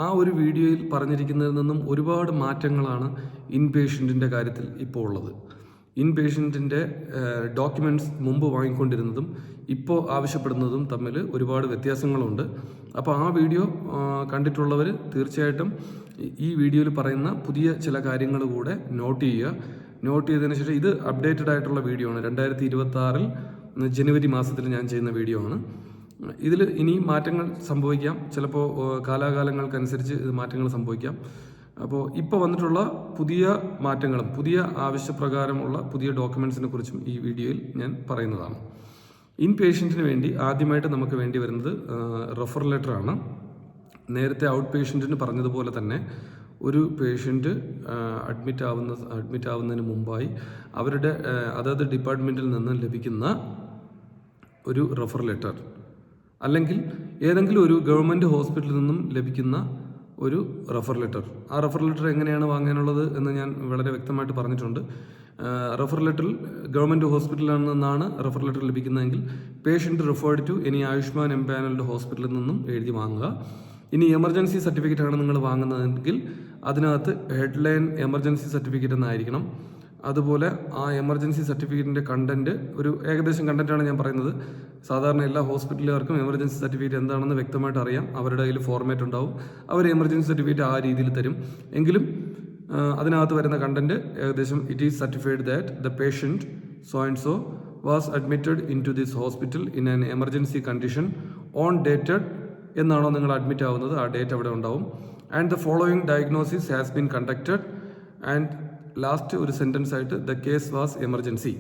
ആ ഒരു വീഡിയോയിൽ പറഞ്ഞിരിക്കുന്നതിൽ നിന്നും ഒരുപാട് മാറ്റങ്ങളാണ് ഇൻ പേഷ്യൻറ്റിൻ്റെ കാര്യത്തിൽ ഇപ്പോൾ ഉള്ളത്. ഇൻ പേഷ്യൻറ്റിൻ്റെ ഡോക്യുമെൻറ്റ്സ് മുമ്പ് വാങ്ങിക്കൊണ്ടിരുന്നതും ഇപ്പോൾ ആവശ്യപ്പെടുന്നതും തമ്മിൽ ഒരുപാട് വ്യത്യാസങ്ങളുണ്ട്. അപ്പോൾ ആ വീഡിയോ കണ്ടിട്ടുള്ളവർ തീർച്ചയായിട്ടും ഈ വീഡിയോയിൽ പറയുന്ന പുതിയ ചില കാര്യങ്ങൾ കൂടെ നോട്ട് ചെയ്യുക. നോട്ട് ചെയ്തതിന് ശേഷം, ഇത് അപ്ഡേറ്റഡ് ആയിട്ടുള്ള വീഡിയോ ആണ്, 2026 ജനുവരി മാസത്തിൽ ഞാൻ ചെയ്യുന്ന വീഡിയോ ആണ്. ഇതിൽ ഇനിയും മാറ്റങ്ങൾ സംഭവിക്കാം, ചിലപ്പോൾ കാലാകാലങ്ങൾക്കനുസരിച്ച് ഇത് മാറ്റങ്ങൾ സംഭവിക്കാം. അപ്പോൾ ഇപ്പോൾ വന്നിട്ടുള്ള പുതിയ മാറ്റങ്ങളും പുതിയ ആവശ്യപ്രകാരമുള്ള പുതിയ ഡോക്യുമെൻറ്റ്സിനെ കുറിച്ചും ഈ വീഡിയോയിൽ ഞാൻ പറയുന്നതാണ്. ഇൻ പേഷ്യൻറ്റിന് വേണ്ടി ആദ്യമായിട്ട് നമുക്ക് വേണ്ടി വരുന്നത് റെഫർ ലെറ്റർ ആണ്. നേരത്തെ ഔട്ട് പേഷ്യൻറ്റിന് പറഞ്ഞതുപോലെ തന്നെ ഒരു പേഷ്യൻറ്റ് അഡ്മിറ്റ് ആവുന്നതിന് മുമ്പായി അവരുടെ അതായത് ഡിപ്പാർട്ട്മെൻറ്റിൽ നിന്ന് ലഭിക്കുന്ന ഒരു റെഫർ ലെറ്റർ, അല്ലെങ്കിൽ ഏതെങ്കിലും ഒരു ഗവൺമെൻറ് ഹോസ്പിറ്റലിൽ നിന്നും ലഭിക്കുന്ന ഒരു റെഫർ ലെറ്റർ. ആ റെഫർ ലെറ്റർ എങ്ങനെയാണ് വാങ്ങാനുള്ളത് എന്ന് ഞാൻ വളരെ വ്യക്തമായിട്ട് പറഞ്ഞിട്ടുണ്ട്. റെഫർ ലെറ്ററിൽ ഗവൺമെൻറ് ഹോസ്പിറ്റലിൽ നിന്നാണ് റെഫർ ലെറ്റർ ലഭിക്കുന്നതെങ്കിൽ patient referred to any Ayushman empanelled ഹോസ്പിറ്റലിൽ നിന്നും എഴുതി വാങ്ങുക. ഇനി എമർജൻസി സർട്ടിഫിക്കറ്റ് ആണ് നിങ്ങൾ വാങ്ങുന്നതെങ്കിൽ അതിനകത്ത് ഹെഡ്ലൈൻ എമർജൻസി സർട്ടിഫിക്കറ്റ് എന്നായിരിക്കണം. അതുപോലെ ആ എമർജൻസി സർട്ടിഫിക്കറ്റിൻ്റെ കണ്ടൻറ്റ്, ഒരു ഏകദേശം കണ്ടൻറ്റാണ് ഞാൻ പറയുന്നത്. സാധാരണ എല്ലാ ഹോസ്പിറ്റലുകാർക്കും എമർജൻസി സർട്ടിഫിക്കറ്റ് എന്താണെന്ന് വ്യക്തമായിട്ട് അറിയാം. അവരുടെ കയ്യിൽ ഫോർമാറ്റ് ഉണ്ടാവും, അവർ എമർജൻസി സർട്ടിഫിക്കറ്റ് ആ രീതിയിൽ തരും. എങ്കിലും അതിനകത്ത് വരുന്ന കണ്ടൻറ്റ് ഏകദേശം it is certified that the patient so and so was admitted in to this hospital in an emergency condition on dated എന്നാണോ നിങ്ങൾ അഡ്മിറ്റ് ആവുന്നത്, ആ ഡേറ്റ് അവിടെ ഉണ്ടാവും. And the following diagnosis has been conducted and last ഒരു സെൻറ്റൻസ് ആയിട്ട് ദ കേസ് വാസ് എമർജൻസി.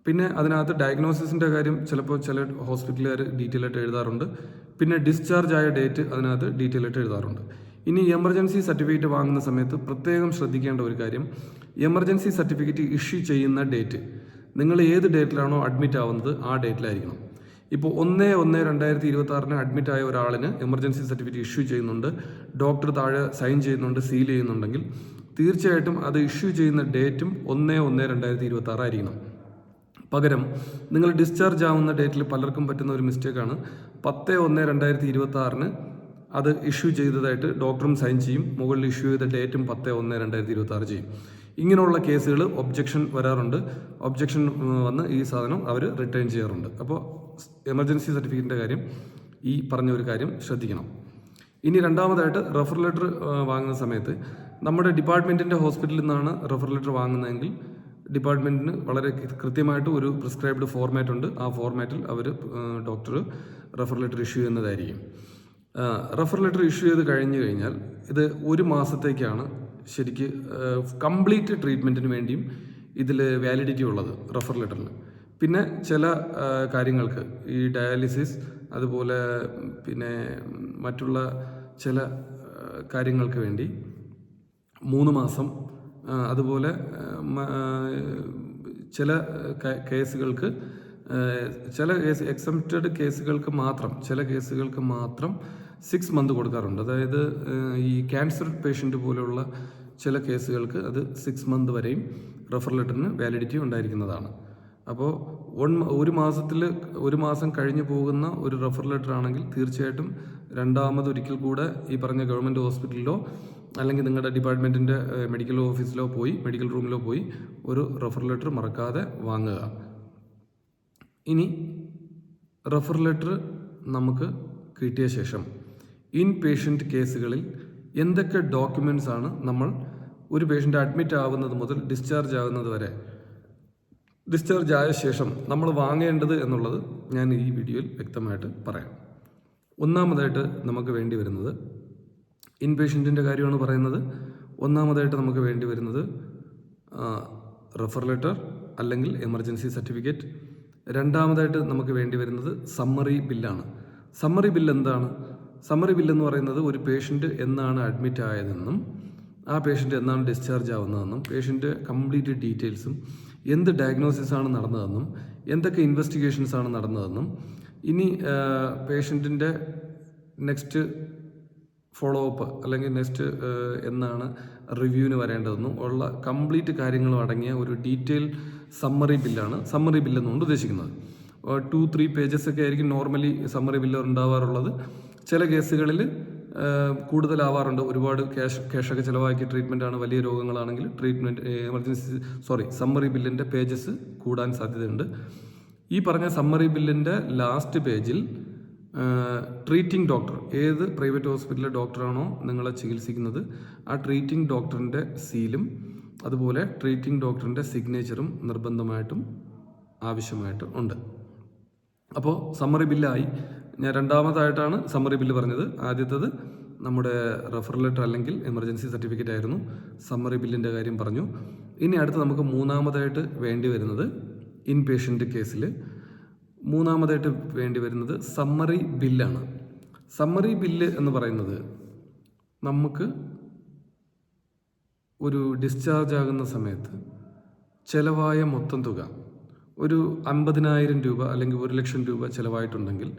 പിന്നെ അതിനകത്ത് ഡയഗ്നോസിസിൻ്റെ കാര്യം ചിലപ്പോൾ ചില ഹോസ്പിറ്റലുകാർ ഡീറ്റെയിൽ ആയിട്ട് എഴുതാറുണ്ട്. പിന്നെ ഡിസ്ചാർജ് ആയ ഡേറ്റ് അതിനകത്ത് ഡീറ്റെയിൽ ആയിട്ട് എഴുതാറുണ്ട്. ഇനി എമർജൻസി സർട്ടിഫിക്കറ്റ് വാങ്ങുന്ന സമയത്ത് പ്രത്യേകം ശ്രദ്ധിക്കേണ്ട ഒരു കാര്യം, എമർജൻസി സർട്ടിഫിക്കറ്റ് ഇഷ്യൂ ചെയ്യുന്ന ഡേറ്റ് നിങ്ങൾ ഏത് ഡേറ്റിലാണോ അഡ്മിറ്റ് ആവുന്നത് ആ ഡേറ്റിലായിരിക്കണം. ഇപ്പോൾ 1/1/2026 അഡ്മിറ്റ് ആയ ഒരാളിന് എമർജൻസി സർട്ടിഫിക്കറ്റ് ഇഷ്യൂ ചെയ്യുന്നുണ്ട്, ഡോക്ടർ താഴെ സൈൻ ചെയ്യുന്നുണ്ട്, സീൽ ചെയ്യുന്നുണ്ടെങ്കിൽ തീർച്ചയായിട്ടും അത് ഇഷ്യൂ ചെയ്യുന്ന ഡേറ്റും 1/1/2026 ആയിരിക്കണം. പകരം നിങ്ങൾ ഡിസ്ചാർജ് ആവുന്ന ഡേറ്റിൽ പലർക്കും പറ്റുന്ന ഒരു മിസ്റ്റേക്കാണ്, 10/1/2026 അത് ഇഷ്യൂ ചെയ്തതായിട്ട് ഡോക്ടറും സൈൻ ചെയ്യും, മുകളിൽ ഇഷ്യൂ ചെയ്ത ഡേറ്റും 10/1/2026 ചെയ്യും. ഇങ്ങനെയുള്ള കേസുകൾ ഒബ്ജക്ഷൻ വരാറുണ്ട്. ഒബ്ജക്ഷൻ വന്ന് ഈ സാധനം അവർ റിട്ടേൺ ചെയ്യാറുണ്ട്. അപ്പോൾ എമർജൻസി സർട്ടിഫിക്കറ്റിൻ്റെ കാര്യം, ഈ പറഞ്ഞ ഒരു കാര്യം ശ്രദ്ധിക്കണം. ഇനി രണ്ടാമതായിട്ട് റെഫർ ലെറ്റർ വാങ്ങുന്ന സമയത്ത് നമ്മുടെ ഡിപ്പാർട്ട്മെൻറ്റിൻ്റെ ഹോസ്പിറ്റലിൽ നിന്നാണ് റെഫർ ലെറ്റർ വാങ്ങുന്നതെങ്കിൽ ഡിപ്പാർട്ട്മെൻറ്റിന് വളരെ കൃത്യമായിട്ട് ഒരു പ്രിസ്ക്രൈബ്ഡ് ഫോർമാറ്റ് ഉണ്ട്. ആ ഫോർമാറ്റിൽ ഡോക്ടർ റെഫർ ലെറ്റർ ഇഷ്യൂ ചെയ്യുന്നതായിരിക്കും. റെഫർ ലെറ്റർ ഇഷ്യൂ ചെയ്ത് കഴിഞ്ഞു കഴിഞ്ഞാൽ ഇത് 1 മാസത്തേക്കാണ് ശരിക്ക് കംപ്ലീറ്റ് ട്രീറ്റ്മെൻറ്റിന് വേണ്ടിയും ഇതിൽ വാലിഡിറ്റി ഉള്ളത് റെഫർ ലെറ്ററിൽ. പിന്നെ ചില കാര്യങ്ങൾക്ക്, ഈ ഡയാലിസിസ് അതുപോലെ പിന്നെ മറ്റുള്ള ചില കാര്യങ്ങൾക്ക് വേണ്ടി 3 മാസം, അതുപോലെ ചില കേസുകൾക്ക് ചില എക്സംപ്റ്റഡ് കേസുകൾക്ക് മാത്രം, ചില കേസുകൾക്ക് മാത്രം 6 മന്ത് കൊടുക്കാറുണ്ട്. അതായത് ഈ ക്യാൻസർ പേഷ്യൻ്റ് പോലെയുള്ള ചില കേസുകൾക്ക് അത് 6 മന്ത് വരെയും റെഫർ ലെറ്ററിന് വാലിഡിറ്റി ഉണ്ടായിരിക്കുന്നതാണ്. അപ്പോൾ 1 മാസം കഴിഞ്ഞ് പോകുന്ന ഒരു റെഫർ ലെറ്റർ ആണെങ്കിൽ തീർച്ചയായിട്ടും രണ്ടാമതൊരിക്കൽ കൂടെ ഈ പറഞ്ഞ ഗവൺമെൻറ് ഹോസ്പിറ്റലിലോ അല്ലെങ്കിൽ നിങ്ങളുടെ ഡിപ്പാർട്ട്മെൻറ്റിൻ്റെ മെഡിക്കൽ ഓഫീസിലോ പോയി, മെഡിക്കൽ റൂമിലോ പോയി ഒരു റെഫർ ലെറ്റർ മറക്കാതെ വാങ്ങുക. ഇനി റെഫർ ലെറ്റർ നമുക്ക് കിട്ടിയ ശേഷം ഇൻ പേഷ്യൻ്റ് കേസുകളിൽ എന്തൊക്കെ ഡോക്യുമെൻറ്റ്സ് ആണ് നമ്മൾ ഒരു പേഷ്യൻ്റ് അഡ്മിറ്റ് ആവുന്നത് മുതൽ ഡിസ്ചാർജ് ആകുന്നത് വരെ, ഡിസ്ചാർജ് ആയ ശേഷം നമ്മൾ വാങ്ങേണ്ടത് എന്നുള്ളത് ഞാൻ ഈ വീഡിയോയിൽ വ്യക്തമായിട്ട് പറയാം. ഒന്നാമതായിട്ട് നമുക്ക് വേണ്ടി വരുന്നത് ഇൻ പേഷ്യൻറ്റിൻ്റെ കാര്യമാണ് പറയുന്നത്. ഒന്നാമതായിട്ട് നമുക്ക് വേണ്ടി വരുന്നത് റെഫർ ലെറ്റർ അല്ലെങ്കിൽ എമർജൻസി സർട്ടിഫിക്കറ്റ്. രണ്ടാമതായിട്ട് നമുക്ക് വേണ്ടി വരുന്നത് സമ്മറി ബില്ലാണ്. സമ്മറി ബില്ല് എന്താണ്? സമ്മറി ബില്ലെന്ന് പറയുന്നത് ഒരു പേഷ്യൻ്റ് എന്നാണ് അഡ്മിറ്റ് ആയതെന്നും ആ പേഷ്യൻ്റ് എന്നാണ് ഡിസ്ചാർജ് ആവുന്നതെന്നും പേഷ്യൻ്റ് കംപ്ലീറ്റ് ഡീറ്റെയിൽസും എന്ത് ഡയഗ്നോസിസ് ആണ് നടന്നതെന്നും എന്തൊക്കെ ഇൻവെസ്റ്റിഗേഷൻസ് ആണ് നടന്നതെന്നും ഇനി പേഷ്യൻറ്റിൻ്റെ നെക്സ്റ്റ് ഫോളോ അപ്പ് അല്ലെങ്കിൽ നെക്സ്റ്റ് എന്നാണ് റിവ്യൂവിന് വരേണ്ടതെന്നും ഉള്ള കംപ്ലീറ്റ് കാര്യങ്ങളും അടങ്ങിയ ഒരു ഡീറ്റെയിൽ സമ്മറി ബില്ലാണ് സമ്മറി ബില്ലെന്നുകൊണ്ട് ഉദ്ദേശിക്കുന്നത്. 2-3 പേജസൊക്കെ ആയിരിക്കും നോർമലി സമ്മറി ബില്ല് ഉണ്ടാവാറുള്ളത്. ചില കേസുകളിൽ കൂടുതലാവാറുണ്ട്. ഒരുപാട് ക്യാഷൊക്കെ ചിലവാക്കി ട്രീറ്റ്മെൻറ്റാണ്, വലിയ രോഗങ്ങളാണെങ്കിൽ സമ്മറി ബില്ലിൻ്റെ പേജസ് കൂടാൻ സാധ്യതയുണ്ട്. ഈ പറഞ്ഞ സമ്മറി ബില്ലിൻ്റെ ലാസ്റ്റ് പേജിൽ ട്രീറ്റിംഗ് ഡോക്ടർ, ഏത് പ്രൈവറ്റ് ഹോസ്പിറ്റലിലെ ഡോക്ടറാണോ നിങ്ങളെ ചികിത്സിക്കുന്നത് ആ ട്രീറ്റിംഗ് ഡോക്ടറിൻ്റെ സീലും അതുപോലെ ട്രീറ്റിംഗ് ഡോക്ടറിൻ്റെ സിഗ്നേച്ചറും നിർബന്ധമായിട്ടും ആവശ്യമായിട്ട് ഉണ്ട്. അപ്പോൾ സമ്മറി ബില്ലായി. ഞാൻ രണ്ടാമതായിട്ടാണ് സമ്മറി ബില്ല് പറഞ്ഞത്. ആദ്യത്തേത് നമ്മുടെ റെഫർ ലെറ്റർ അല്ലെങ്കിൽ എമർജൻസി സർട്ടിഫിക്കറ്റ് ആയിരുന്നു. സമ്മറി ബില്ലിൻ്റെ കാര്യം പറഞ്ഞു. ഇനി അടുത്ത് നമുക്ക് മൂന്നാമതായിട്ട് വേണ്ടി വരുന്നത് ഇൻ പേഷ്യൻ്റ് കേസിൽ മൂന്നാമതായിട്ട് വേണ്ടി വരുന്നത് സമ്മറി ബില്ലാണ്. സമ്മറി ബില്ല് എന്ന് പറയുന്നത് നമുക്ക് ഒരു ഡിസ്ചാർജ് ആകുന്ന സമയത്ത് ചിലവായ മൊത്തം തുക ഒരു 50,000 രൂപ അല്ലെങ്കിൽ 1,00,000 രൂപ ചിലവായിട്ടുണ്ടെങ്കിൽ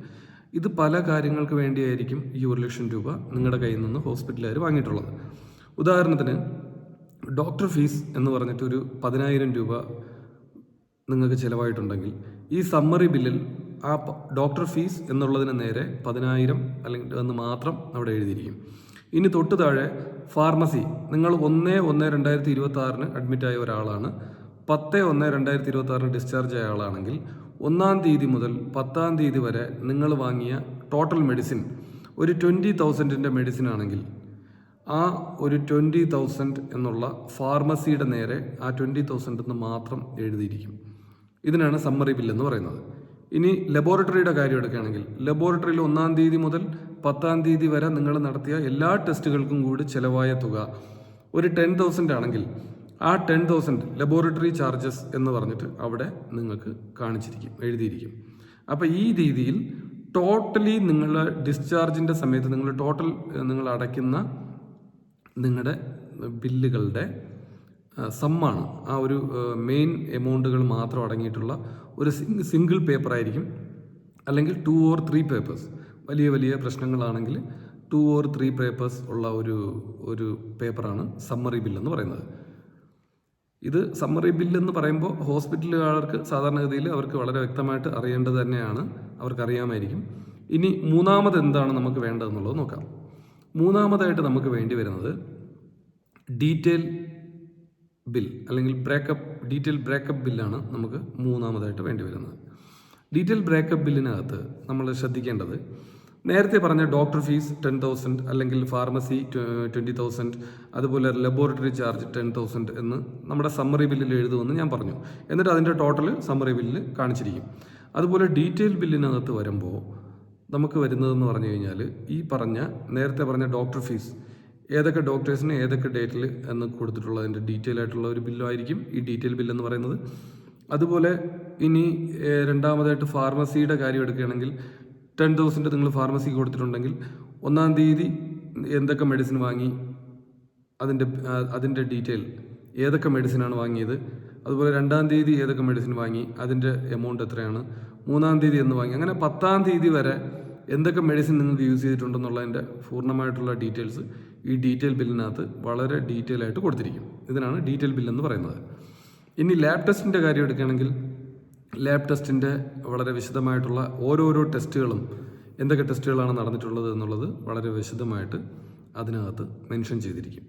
ഇത് പല കാര്യങ്ങൾക്ക് വേണ്ടിയായിരിക്കും ഈ 1,00,000 രൂപ നിങ്ങളുടെ കയ്യിൽ നിന്ന് ഹോസ്പിറ്റലുകാർ വാങ്ങിയിട്ടുള്ളത്. ഉദാഹരണത്തിന് ഡോക്ടർ ഫീസ് എന്ന് പറഞ്ഞിട്ട് ഒരു 10,000 രൂപ നിങ്ങൾക്ക് ചിലവായിട്ടുണ്ടെങ്കിൽ ഈ സമ്മറി ബില്ലിൽ ആ ഡോക്ടർ ഫീസ് എന്നുള്ളതിന് നേരെ 10,000 അല്ലെങ്കിൽ എന്ന് മാത്രം അവിടെ എഴുതിയിരിക്കും. ഇനി തൊട്ട് താഴെ ഫാർമസി, നിങ്ങൾ 1/1/2026 അഡ്മിറ്റായ ഒരാളാണ്, 10/1/2026 ഡിസ്ചാർജ് ആയ ആളാണെങ്കിൽ 1-ാം തീയതി മുതൽ 10-ാം തീയതി വരെ നിങ്ങൾ വാങ്ങിയ ടോട്ടൽ മെഡിസിൻ ഒരു 20,000-ൻ്റെ മെഡിസിൻ ആണെങ്കിൽ ആ ഒരു 20,000 എന്നുള്ള ഫാർമസിയുടെ നേരെ ആ 20,000 എന്ന് മാത്രം എഴുതിയിരിക്കും. ഇതിനാണ് സമ്മറി ബില്ലെന്ന് പറയുന്നത്. ഇനി ലബോറട്ടറിയുടെ കാര്യം എടുക്കുകയാണെങ്കിൽ ലബോറട്ടറിയിൽ 1-ാം തീയതി മുതൽ 10-ാം തീയതി വരെ നിങ്ങൾ നടത്തിയ എല്ലാ ടെസ്റ്റുകൾക്കും കൂടി ചിലവായ തുക ഒരു 10,000 ആണെങ്കിൽ ആ 10,000 ലബോറട്ടറി ചാർജസ് എന്ന് പറഞ്ഞിട്ട് അവിടെ നിങ്ങൾക്ക് കാണിച്ചിരിക്കും, എഴുതിയിരിക്കും. അപ്പോൾ ഈ രീതിയിൽ ടോട്ടലി നിങ്ങളുടെ ഡിസ്ചാർജിൻ്റെ സമയത്ത് നിങ്ങൾ അടയ്ക്കുന്ന നിങ്ങളുടെ ബില്ലുകളുടെ സമ്മാണ് ആ ഒരു മെയിൻ എമൗണ്ടുകൾ മാത്രം അടങ്ങിയിട്ടുള്ള ഒരു സിംഗിൾ പേപ്പർ ആയിരിക്കും, അല്ലെങ്കിൽ 2 or 3 പേപ്പേഴ്സ്. വലിയ വലിയ പ്രശ്നങ്ങളാണെങ്കിൽ 2 or 3 പേപ്പേഴ്സ് ഉള്ള ഒരു പേപ്പറാണ് സമ്മറി ബില്ലെന്ന് പറയുന്നത്. ഇത് സമ്മറി ബില്ലെന്ന് പറയുമ്പോൾ ഹോസ്പിറ്റലുകാർക്ക് സാധാരണഗതിയിൽ അവർക്ക് വളരെ വ്യക്തമായിട്ട് അറിയേണ്ടത് തന്നെയാണ്, അവർക്കറിയാമായിരിക്കും. ഇനി മൂന്നാമത് എന്താണ് നമുക്ക് വേണ്ടതെന്നുള്ളത് നോക്കാം. മൂന്നാമതായിട്ട് നമുക്ക് വേണ്ടി വരുന്നത് ഡീറ്റെയിൽ ബിൽ അല്ലെങ്കിൽ ഡീറ്റെയിൽ ബ്രേക്കപ്പ് ബില്ലാണ് നമുക്ക് മൂന്നാമതായിട്ട് വേണ്ടി വരുന്നത്. ഡീറ്റെയിൽ ബ്രേക്കപ്പ് ബില്ലിനകത്ത് നമ്മൾ ശ്രദ്ധിക്കേണ്ടത് നേരത്തെ പറഞ്ഞ ഡോക്ടർ ഫീസ് 10,000 അല്ലെങ്കിൽ ഫാർമസി 20,000 അതുപോലെ ലബോറട്ടറി ചാർജ് 10,000 എന്ന് നമ്മുടെ സമ്മറി ബില്ലിൽ എഴുതുമെന്ന് ഞാൻ പറഞ്ഞു. എന്നിട്ട് അതിൻ്റെ ടോട്ടൽ സമ്മറി ബില്ലിൽ കാണിച്ചിരിക്കും. അതുപോലെ ഡീറ്റെയിൽ ബില്ലിനകത്ത് വരുമ്പോൾ നമുക്ക് വരുന്നതെന്ന് പറഞ്ഞു കഴിഞ്ഞാൽ ഈ നേരത്തെ പറഞ്ഞ ഡോക്ടർ ഫീസ് ഏതൊക്കെ ഡോക്ടേഴ്സിന് ഏതൊക്കെ ഡേറ്റിൽ എന്ന് കൊടുത്തിട്ടുള്ളതിൻ്റെ ഡീറ്റെയിൽ ആയിട്ടുള്ള ഒരു ബില്ലുമായിരിക്കും ഈ ഡീറ്റെയിൽ ബില്ലെന്ന് പറയുന്നത്. അതുപോലെ ഇനി രണ്ടാമതായിട്ട് ഫാർമസിയുടെ കാര്യം എടുക്കുകയാണെങ്കിൽ 10,000 നിങ്ങൾ ഫാർമസിക്ക് കൊടുത്തിട്ടുണ്ടെങ്കിൽ 1-ാം തീയതി എന്തൊക്കെ മെഡിസിൻ വാങ്ങി അതിൻ്റെ ഡീറ്റെയിൽ, ഏതൊക്കെ മെഡിസിനാണ് വാങ്ങിയത്, അതുപോലെ 2-ാം തീയതി ഏതൊക്കെ മെഡിസിൻ വാങ്ങി അതിൻ്റെ എമൗണ്ട് എത്രയാണ്, 3-ാം തീയതി എന്ന് വാങ്ങി, അങ്ങനെ 10-ാം തീയതി വരെ എന്തൊക്കെ മെഡിസിൻ നിങ്ങൾക്ക് യൂസ് ചെയ്തിട്ടുണ്ടെന്നുള്ളതിൻ്റെ പൂർണ്ണമായിട്ടുള്ള ഡീറ്റെയിൽസ് ഈ ഡീറ്റെയിൽ ബില്ലിനകത്ത് വളരെ ഡീറ്റെയിൽ ആയിട്ട് കൊടുത്തിരിക്കും. ഇതിനാണ് ഡീറ്റെയിൽ ബില്ലെന്ന് പറയുന്നത്. ഇനി ലാബ് ടെസ്റ്റിൻ്റെ കാര്യം എടുക്കുകയാണെങ്കിൽ ലാബ് ടെസ്റ്റിൻ്റെ വളരെ വിശദമായിട്ടുള്ള ഓരോരോ ടെസ്റ്റുകളും എന്തൊക്കെ ടെസ്റ്റുകളാണ് നടന്നിട്ടുള്ളത് എന്നുള്ളത് വളരെ വിശദമായിട്ട് അതിനകത്ത് മെൻഷൻ ചെയ്തിരിക്കും.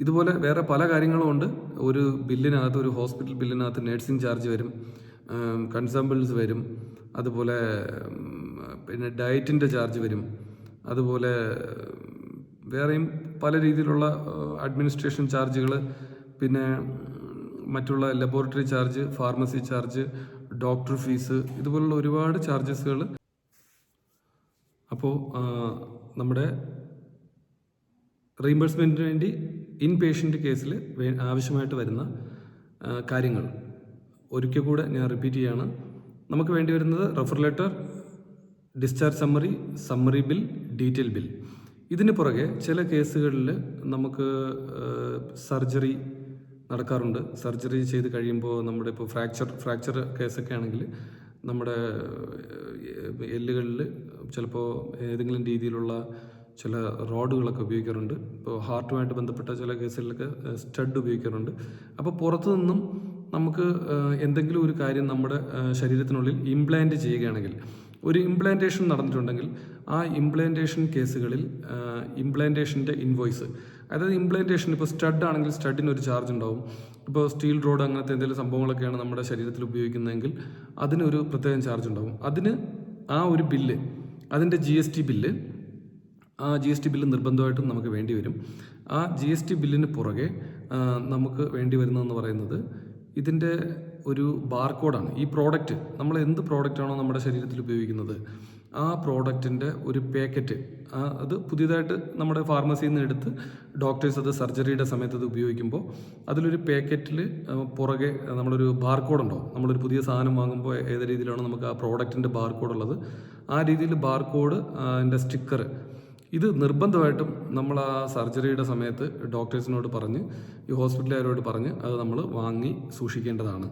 ഇതുപോലെ വേറെ പല കാര്യങ്ങളും ഉണ്ട്. ഒരു ബില്ലിനകത്ത്, ഒരു ഹോസ്പിറ്റൽ ബില്ലിനകത്ത് നഴ്സിംഗ് ചാർജ് വരും, കൺസംബിൾസ് വരും, അതുപോലെ പിന്നെ ഡയറ്റിൻ്റെ ചാർജ് വരും, അതുപോലെ വേറെയും പല രീതിയിലുള്ള അഡ്മിനിസ്ട്രേഷൻ ചാർജുകൾ, പിന്നെ മറ്റുള്ള laboratory charge, pharmacy charge, doctor fees, ഇതുപോലുള്ള ഒരുപാട് ചാർജസുകൾ. അപ്പോൾ നമ്മുടെ റീഇംബേഴ്സ്മെൻറ്റിന് വേണ്ടി ഇൻ പേഷ്യൻ്റ് കേസിൽ ആവശ്യമായിട്ട് വരുന്ന കാര്യങ്ങൾ ഒരിക്കൽ കൂടെ ഞാൻ റിപ്പീറ്റ് ചെയ്യാണ്. നമുക്ക് വേണ്ടി വരുന്നത് refer letter, discharge summary, summary bill, detail bill. ഇതിന് പുറകെ ചില കേസുകളിൽ നമുക്ക് സർജറി നടക്കാറുണ്ട്. സർജറി ചെയ്ത് കഴിയുമ്പോൾ നമ്മുടെ ഇപ്പോൾ ഫ്രാക്ചർ കേസൊക്കെ ആണെങ്കിൽ നമ്മുടെ എല്ലുകളിൽ ചിലപ്പോൾ ഏതെങ്കിലും രീതിയിലുള്ള ചില റോഡുകളൊക്കെ ഉപയോഗിക്കാറുണ്ട്. ഇപ്പോൾ ഹാർട്ടുമായിട്ട് ബന്ധപ്പെട്ട ചില കേസുകളിലൊക്കെ സ്റ്റഡ് ഉപയോഗിക്കാറുണ്ട്. അപ്പോൾ പുറത്തു നിന്നും നമുക്ക് എന്തെങ്കിലും ഒരു കാര്യം നമ്മുടെ ശരീരത്തിനുള്ളിൽ ഇംപ്ലാന്റ് ചെയ്യുകയാണെങ്കിൽ, ഒരു ഇംപ്ലാന്റേഷൻ നടന്നിട്ടുണ്ടെങ്കിൽ ആ ഇംപ്ലാന്റേഷൻ കേസുകളിൽ ഇംപ്ലാന്റേഷൻ്റെ ഇൻവോയ്സ്, അതായത് ഇംപ്ലാന്റേഷൻ ഇപ്പോൾ സ്റ്റഡ് ആണെങ്കിൽ സ്റ്റഡിന് ഒരു ചാർജ് ഉണ്ടാവും. ഇപ്പോൾ സ്റ്റീൽ റോഡ് അങ്ങനത്തെ എന്തെങ്കിലും സംഭവങ്ങളൊക്കെയാണ് നമ്മുടെ ശരീരത്തിൽ ഉപയോഗിക്കുന്നതെങ്കിൽ അതിനൊരു പ്രത്യേകം ചാർജ് ഉണ്ടാവും. അതിന് ആ ഒരു ബില്ല്, അതിൻ്റെ GST ബില്ല്, ആ GST ബില്ല് നിർബന്ധമായിട്ടും നമുക്ക് വേണ്ടി വരും. ആ GST ബില്ലിന് പുറകെ നമുക്ക് വേണ്ടി വരുന്നതെന്ന് പറയുന്നത് ഇതിൻ്റെ ഒരു ബാർകോഡാണ്. ഈ പ്രോഡക്റ്റ്, നമ്മൾ എന്ത് പ്രോഡക്റ്റാണോ നമ്മുടെ ശരീരത്തിൽ ഉപയോഗിക്കുന്നത് ആ പ്രോഡക്റ്റിൻ്റെ ഒരു പാക്കറ്റ്, അത് പുതിയതായിട്ട് നമ്മുടെ ഫാർമസിയിൽ നിന്ന് എടുത്ത് ഡോക്ടേഴ്സ് അത് സർജറിയുടെ സമയത്ത് അത് ഉപയോഗിക്കുമ്പോൾ അതിലൊരു പാക്കറ്റിൽ പുറകെ നമ്മളൊരു ബാർകോഡ് ഉണ്ടാവും. നമ്മളൊരു പുതിയ സാധനം വാങ്ങുമ്പോൾ ഏത് രീതിയിലാണോ നമുക്ക് ആ പ്രോഡക്റ്റിൻ്റെ ബാർകോഡ് ഉള്ളത്, ആ രീതിയിൽ ബാർകോഡ്, അതിൻ്റെ സ്റ്റിക്കർ, ഇത് നിർബന്ധമായിട്ടും നമ്മൾ ആ സർജറിയുടെ സമയത്ത് ഡോക്ടേഴ്സിനോട് പറഞ്ഞ്, ഈ ഹോസ്പിറ്റലുകാരോട് പറഞ്ഞ് അത് നമ്മൾ വാങ്ങി സൂക്ഷിക്കേണ്ടതാണ്.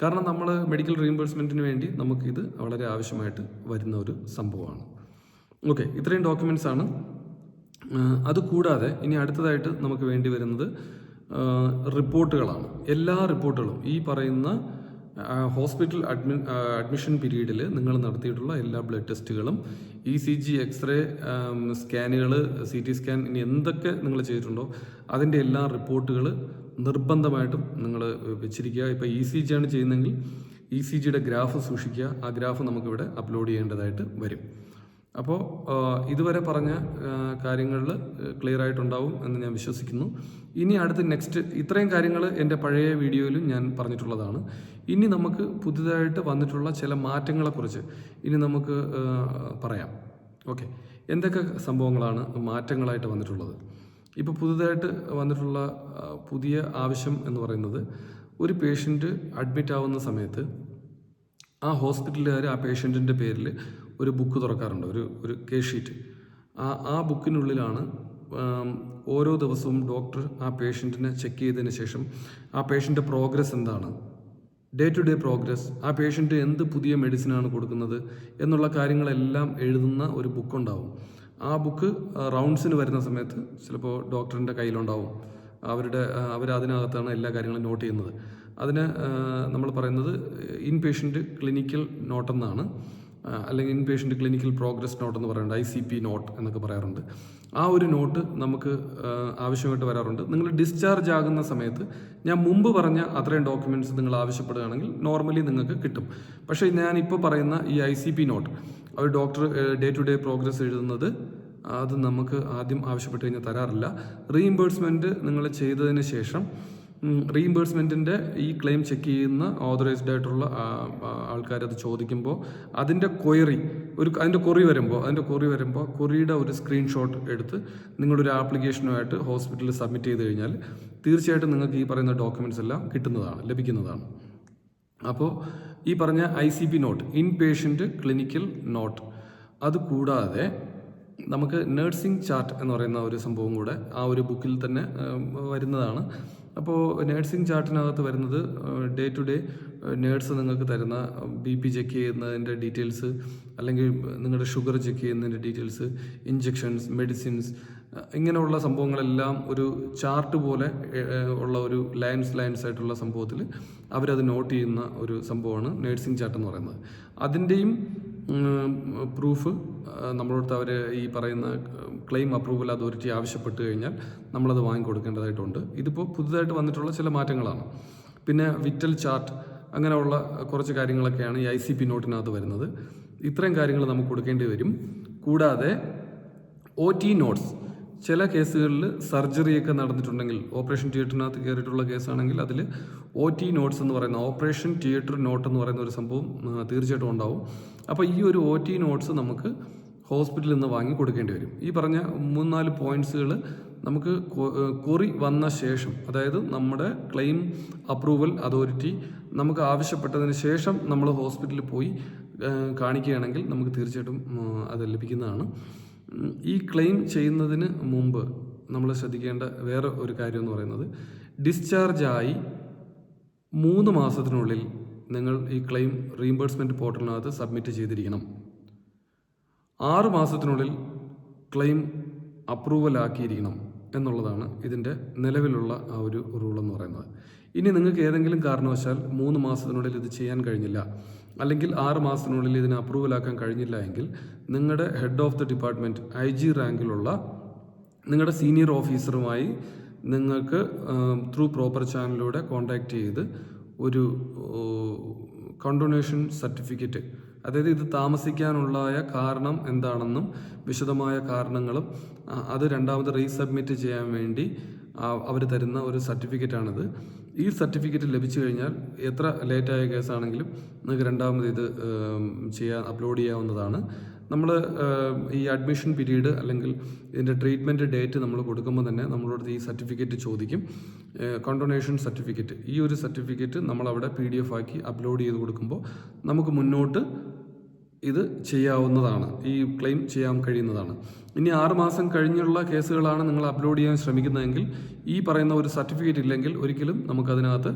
കാരണം നമ്മൾ മെഡിക്കൽ റീഇംബേഴ്സ്മെൻറ്റിന് വേണ്ടി നമുക്കിത് വളരെ ആവശ്യമായിട്ട് വരുന്ന ഒരു സംഭവമാണ്. ഓക്കെ, ഇത്രയും ഡോക്യുമെൻറ്റ്സ് ആണ്. അതുകൂടാതെ ഇനി അടുത്തതായിട്ട് നമുക്ക് വേണ്ടി വരുന്നത് റിപ്പോർട്ടുകളാണ്. എല്ലാ റിപ്പോർട്ടുകളും, ഈ പറയുന്ന ഹോസ്പിറ്റൽ അഡ്മിഷൻ പീരീഡിൽ നിങ്ങൾ നടത്തിയിട്ടുള്ള എല്ലാ ബ്ലഡ് ടെസ്റ്റുകളും, ECG, എക്സ്റേ, സ്കാനുകൾ, CT സ്കാൻ, ഇനി എന്തൊക്കെ നിങ്ങൾ ചെയ്തിട്ടുണ്ടോ അതിൻ്റെ എല്ലാ റിപ്പോർട്ടുകൾ നിർബന്ധമായിട്ടും നിങ്ങൾ വെച്ചിരിക്കുക. ഇപ്പോൾ ECG ആണ് ചെയ്യുന്നതെങ്കിൽ ECGയുടെ ഗ്രാഫ് സൂക്ഷിക്കുക. ആ ഗ്രാഫ് നമുക്കിവിടെ അപ്ലോഡ് ചെയ്യേണ്ടതായിട്ട് വരും. അപ്പോൾ ഇതുവരെ പറഞ്ഞ കാര്യങ്ങളിൽ ക്ലിയർ ആയിട്ടുണ്ടാവും എന്ന് ഞാൻ വിശ്വസിക്കുന്നു. ഇനി അടുത്ത് നെക്സ്റ്റ്, ഇത്രയും കാര്യങ്ങൾ എൻ്റെ പഴയ വീഡിയോയിലും ഞാൻ പറഞ്ഞിട്ടുള്ളതാണ്. ഇനി നമുക്ക് പുതുതായിട്ട് വന്നിട്ടുള്ള ചില മാറ്റങ്ങളെക്കുറിച്ച് ഇനി നമുക്ക് പറയാം. ഓക്കെ, എന്തൊക്കെ സംഭവങ്ങളാണ് മാറ്റങ്ങളായിട്ട് വന്നിട്ടുള്ളത്? ഇപ്പോൾ പുതുതായിട്ട് വന്നിട്ടുള്ള പുതിയ ആവശ്യം എന്ന് പറയുന്നത്, ഒരു പേഷ്യൻ്റ് അഡ്മിറ്റ് ആവുന്ന സമയത്ത് ആ ഹോസ്പിറ്റലുകാർ ആ പേഷ്യൻറ്റിൻ്റെ പേരിൽ ഒരു ബുക്ക് തുറക്കാറുണ്ട്, ഒരു കേസ് ഷീറ്റ്. ആ ബുക്കിനുള്ളിലാണ് ഓരോ ദിവസവും ഡോക്ടർ ആ പേഷ്യൻറ്റിനെ ചെക്ക് ചെയ്തതിന് ശേഷം ആ പേഷ്യൻ്റെ പ്രോഗ്രസ് എന്താണ്, ഡേ ടു ഡേ പ്രോഗ്രസ്, ആ പേഷ്യൻ്റ് എന്ത് പുതിയ മെഡിസിനാണ് കൊടുക്കുന്നത് എന്നുള്ള കാര്യങ്ങളെല്ലാം എഴുതുന്ന ഒരു ബുക്കുണ്ടാവും. ആ ബുക്ക് റൗണ്ട്സിന് വരുന്ന സമയത്ത് ചിലപ്പോൾ ഡോക്ടറിൻ്റെ കയ്യിലുണ്ടാവും. അവരതിനകത്താണ് എല്ലാ കാര്യങ്ങളും നോട്ട് ചെയ്യുന്നത്. അതിന് നമ്മൾ പറയുന്നത് ഇൻ പേഷ്യൻ്റ് ക്ലിനിക്കൽ നോട്ട് എന്നാണ്, അല്ലെങ്കിൽ in patient clinical progress note എന്ന് പറയുന്നുണ്ട്, ICP നോട്ട് എന്നൊക്കെ പറയാറുണ്ട്. ആ ഒരു നോട്ട് നമുക്ക് ആവശ്യമായിട്ട് വരാറുണ്ട്. നിങ്ങൾ ഡിസ്ചാർജ് ആകുന്ന സമയത്ത് ഞാൻ മുമ്പ് പറഞ്ഞ അത്രയും ഡോക്യുമെൻറ്റ്സ് നിങ്ങൾ ആവശ്യപ്പെടുകയാണെങ്കിൽ നോർമലി നിങ്ങൾക്ക് കിട്ടും. പക്ഷേ ഞാനിപ്പോൾ പറയുന്ന ഈ ICP നോട്ട്, അവർ doctor day to day progress എഴുതുന്നത്, അത് നമുക്ക് ആദ്യം ആവശ്യപ്പെട്ട് കഴിഞ്ഞാൽ തരാറില്ല. റീഇംബേഴ്സ്മെൻറ്റ് നിങ്ങൾ ചെയ്തതിന് ശേഷം റീഇംബേഴ്സ്മെൻറ്റിൻ്റെ ഈ ക്ലെയിം ചെക്ക് ചെയ്യുന്ന ഓതറൈസ്ഡ് ആയിട്ടുള്ള ആൾക്കാരത് ചോദിക്കുമ്പോൾ അതിൻ്റെ കൊറി വരുമ്പോൾ കൊറിയുടെ ഒരു സ്ക്രീൻഷോട്ട് എടുത്ത് നിങ്ങളൊരു ആപ്ലിക്കേഷനുമായിട്ട് ഹോസ്പിറ്റലിൽ സബ്മിറ്റ് ചെയ്ത് കഴിഞ്ഞാൽ തീർച്ചയായിട്ടും നിങ്ങൾക്ക് ഈ പറയുന്ന ഡോക്യുമെൻറ്റ്സ് എല്ലാം ലഭിക്കുന്നതാണ്. അപ്പോൾ ഈ പറഞ്ഞ ICP note, in patient clinical note, അതുകൂടാതെ നമുക്ക് നഴ്സിംഗ് ചാർട്ട് എന്ന് പറയുന്ന ഒരു സംഭവം കൂടെ ആ ഒരു ബുക്കിൽ തന്നെ വരുന്നതാണ്. അപ്പോൾ നഴ്സിംഗ് ചാർട്ടിനകത്ത് വരുന്നത് ഡേ ടു ഡേ നേഴ്സ് നിങ്ങൾക്ക് തരുന്ന BP ചെക്ക് ചെയ്യുന്നതിൻ്റെ ഡീറ്റെയിൽസ്, അല്ലെങ്കിൽ നിങ്ങളുടെ ഷുഗർ ചെക്ക് ചെയ്യുന്നതിൻ്റെ ഡീറ്റെയിൽസ്, ഇഞ്ചെക്ഷൻസ്, മെഡിസിൻസ്, ഇങ്ങനെയുള്ള സംഭവങ്ങളെല്ലാം ഒരു ചാർട്ട് പോലെ ഉള്ള ഒരു ലൈൻസ് ആയിട്ടുള്ള സംഭവത്തിൽ അവരത് നോട്ട് ചെയ്യുന്ന ഒരു സംഭവമാണ് നഴ്സിംഗ് ചാർട്ട് എന്ന് പറയുന്നത്. അതിൻ്റെയും പ്രൂഫ് നമ്മളടുത്ത് അവർ ഈ പറയുന്ന ക്ലെയിം അപ്രൂവൽ അതോറിറ്റി ആവശ്യപ്പെട്ട് കഴിഞ്ഞാൽ നമ്മളത് വാങ്ങിക്കൊടുക്കേണ്ടതായിട്ടുണ്ട്. ഇതിപ്പോൾ പുതുതായിട്ട് വന്നിട്ടുള്ള ചില മാറ്റങ്ങളാണ്. പിന്നെ വിറ്റൽ ചാർട്ട്, അങ്ങനെയുള്ള കുറച്ച് കാര്യങ്ങളൊക്കെയാണ് ഈ ICP നോട്ടിനകത്ത് വരുന്നത്. ഇത്രയും കാര്യങ്ങൾ നമുക്ക് കൊടുക്കേണ്ടി വരും. കൂടാതെ OT നോട്ട്സ്. ചില കേസുകളിൽ സർജറിയൊക്കെ നടന്നിട്ടുണ്ടെങ്കിൽ, ഓപ്പറേഷൻ തിയേറ്ററിനകത്ത് കയറിയിട്ടുള്ള കേസാണെങ്കിൽ അതിൽ OT നോട്ട്സ് എന്ന് പറയുന്ന ഓപ്പറേഷൻ തിയേറ്റർ നോട്ട് എന്ന് പറയുന്ന ഒരു സംഭവം തീർച്ചയായിട്ടും ഉണ്ടാവും. അപ്പോൾ ഈ ഒരു OT നോട്ട്സ് നമുക്ക് ഹോസ്പിറ്റലിൽ നിന്ന് വാങ്ങി കൊടുക്കേണ്ടി വരും. ഈ പറഞ്ഞ 3-4 പോയിൻറ്റ്സുകൾ നമുക്ക് കുറി വന്ന ശേഷം, അതായത് നമ്മുടെ ക്ലെയിം അപ്രൂവൽ അതോറിറ്റി നമുക്ക് ആവശ്യപ്പെട്ടതിന് ശേഷം നമ്മൾ ഹോസ്പിറ്റലിൽ പോയി കാണിക്കുകയാണെങ്കിൽ നമുക്ക് തീർച്ചയായിട്ടും അത് ലഭിക്കുന്നതാണ്. ഈ ക്ലെയിം ചെയ്യുന്നതിന് മുമ്പ് നമ്മൾ ശ്രദ്ധിക്കേണ്ട വേറെ ഒരു കാര്യം എന്ന് പറയുന്നത്, ഡിസ്ചാർജായി 3 മാസത്തിനുള്ളിൽ നിങ്ങൾ ഈ ക്ലെയിം റീഇംബേഴ്സ്മെൻറ്റ് പോർട്ടലിനകത്ത് സബ്മിറ്റ് ചെയ്തിരിക്കണം. 6 മാസത്തിനുള്ളിൽ ക്ലെയിം അപ്രൂവലാക്കിയിരിക്കണം എന്നുള്ളതാണ് ഇതിൻ്റെ നിലവിലുള്ള ആ ഒരു റൂൾ എന്ന് പറയുന്നത്. ഇനി നിങ്ങൾക്ക് ഏതെങ്കിലും കാരണവശാൽ 3 മാസത്തിനുള്ളിൽ ഇത് ചെയ്യാൻ കഴിഞ്ഞില്ല, അല്ലെങ്കിൽ 6 മാസത്തിനുള്ളിൽ ഇതിനെ അപ്രൂവലാക്കാൻ കഴിഞ്ഞില്ല എങ്കിൽ നിങ്ങളുടെ head of the department IG റാങ്കിലുള്ള നിങ്ങളുടെ സീനിയർ ഓഫീസറുമായി നിങ്ങൾക്ക് ത്രൂ പ്രോപ്പർ ചാനലിലൂടെ കോൺടാക്റ്റ് ചെയ്ത് ഒരു കണ്ടോണേഷൻ സർട്ടിഫിക്കറ്റ്, അതായത് ഇത് താമസിക്കാനുള്ളായ കാരണം എന്താണെന്നും വിശദമായ കാരണങ്ങളും അത് രണ്ടാമത് റീസബ്മിറ്റ് ചെയ്യാൻ വേണ്ടി അവർ തരുന്ന ഒരു സർട്ടിഫിക്കറ്റാണിത്. ഈ സർട്ടിഫിക്കറ്റ് ലഭിച്ചു കഴിഞ്ഞാൽ എത്ര ലേറ്റായ കേസാണെങ്കിലും നിങ്ങൾക്ക് രണ്ടാമത് ഇത് അപ്ലോഡ് ചെയ്യാവുന്നതാണ്. നമ്മൾ ഈ അഡ്മിഷൻ പീരീഡ് അല്ലെങ്കിൽ ഇതിൻ്റെ ട്രീറ്റ്മെൻറ്റ് ഡേറ്റ് നമ്മൾ കൊടുക്കുമ്പോൾ തന്നെ നമ്മളോട് ഈ സർട്ടിഫിക്കറ്റ് ചോദിക്കും, കണ്ടോണേഷൻ സർട്ടിഫിക്കറ്റ്. ഈ ഒരു സർട്ടിഫിക്കറ്റ് നമ്മളവിടെ PDF ആക്കി അപ്ലോഡ് ചെയ്ത് കൊടുക്കുമ്പോൾ നമുക്ക് മുന്നോട്ട് ഇത് ചെയ്യാവുന്നതാണ്, ഈ ക്ലെയിം ചെയ്യാൻ കഴിയുന്നതാണ്. ഇനി 6 മാസം കഴിഞ്ഞുള്ള കേസുകളാണ് നിങ്ങൾ അപ്ലോഡ് ചെയ്യാൻ ശ്രമിക്കുന്നതെങ്കിൽ ഈ പറയുന്ന ഒരു സർട്ടിഫിക്കറ്റ് ഇല്ലെങ്കിൽ ഒരിക്കലും നമുക്കതിനകത്ത്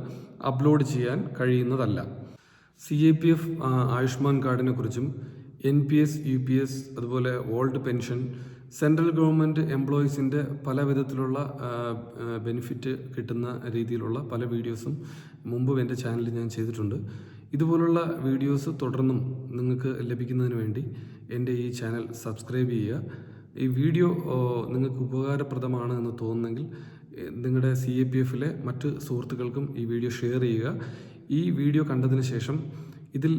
അപ്ലോഡ് ചെയ്യാൻ കഴിയുന്നതല്ല. CAPF ആയുഷ്മാൻ കാർഡിനെ കുറിച്ചും NPS, UPS, അതുപോലെ ഓൾഡ് പെൻഷൻ, സെൻട്രൽ ഗവൺമെൻറ് എംപ്ലോയീസിൻ്റെ പല വിധത്തിലുള്ള ബെനിഫിറ്റ് കിട്ടുന്ന രീതിയിലുള്ള പല വീഡിയോസും മുമ്പും എൻ്റെ ചാനലിൽ ഞാൻ ചെയ്തിട്ടുണ്ട്. ഇതുപോലുള്ള വീഡിയോസ് തുടർന്നും നിങ്ങൾക്ക് ലഭിക്കുന്നതിന് വേണ്ടി എൻ്റെ ഈ ചാനൽ സബ്സ്ക്രൈബ് ചെയ്യുക. ഈ വീഡിയോ നിങ്ങൾക്ക് ഉപകാരപ്രദമാണ് എന്ന് തോന്നുന്നെങ്കിൽ നിങ്ങളുടെ CAPFലെ മറ്റ് സുഹൃത്തുക്കൾക്കും ഈ വീഡിയോ ഷെയർ ചെയ്യുക. ഈ വീഡിയോ കണ്ടതിന് ശേഷം ഇതിൽ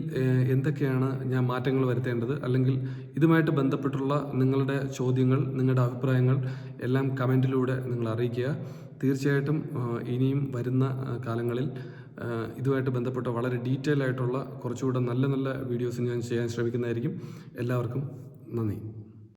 എന്തൊക്കെയാണ് ഞാൻ മാറ്റങ്ങൾ വരുത്തേണ്ടത്, അല്ലെങ്കിൽ ഇതുമായിട്ട് ബന്ധപ്പെട്ടുള്ള നിങ്ങളുടെ ചോദ്യങ്ങൾ, നിങ്ങളുടെ അഭിപ്രായങ്ങൾ എല്ലാം കമൻറ്റിലൂടെ നിങ്ങൾ അറിയിക്കുക. തീർച്ചയായിട്ടും ഇനിയും വരുന്ന കാലങ്ങളിൽ ഇതുമായിട്ട് ബന്ധപ്പെട്ട വളരെ ഡീറ്റെയിൽ ആയിട്ടുള്ള കുറച്ചുകൂടെ നല്ല നല്ല വീഡിയോസ് ഞാൻ ചെയ്യാൻ ശ്രമിക്കുന്നതായിരിക്കും. എല്ലാവർക്കും നന്ദി.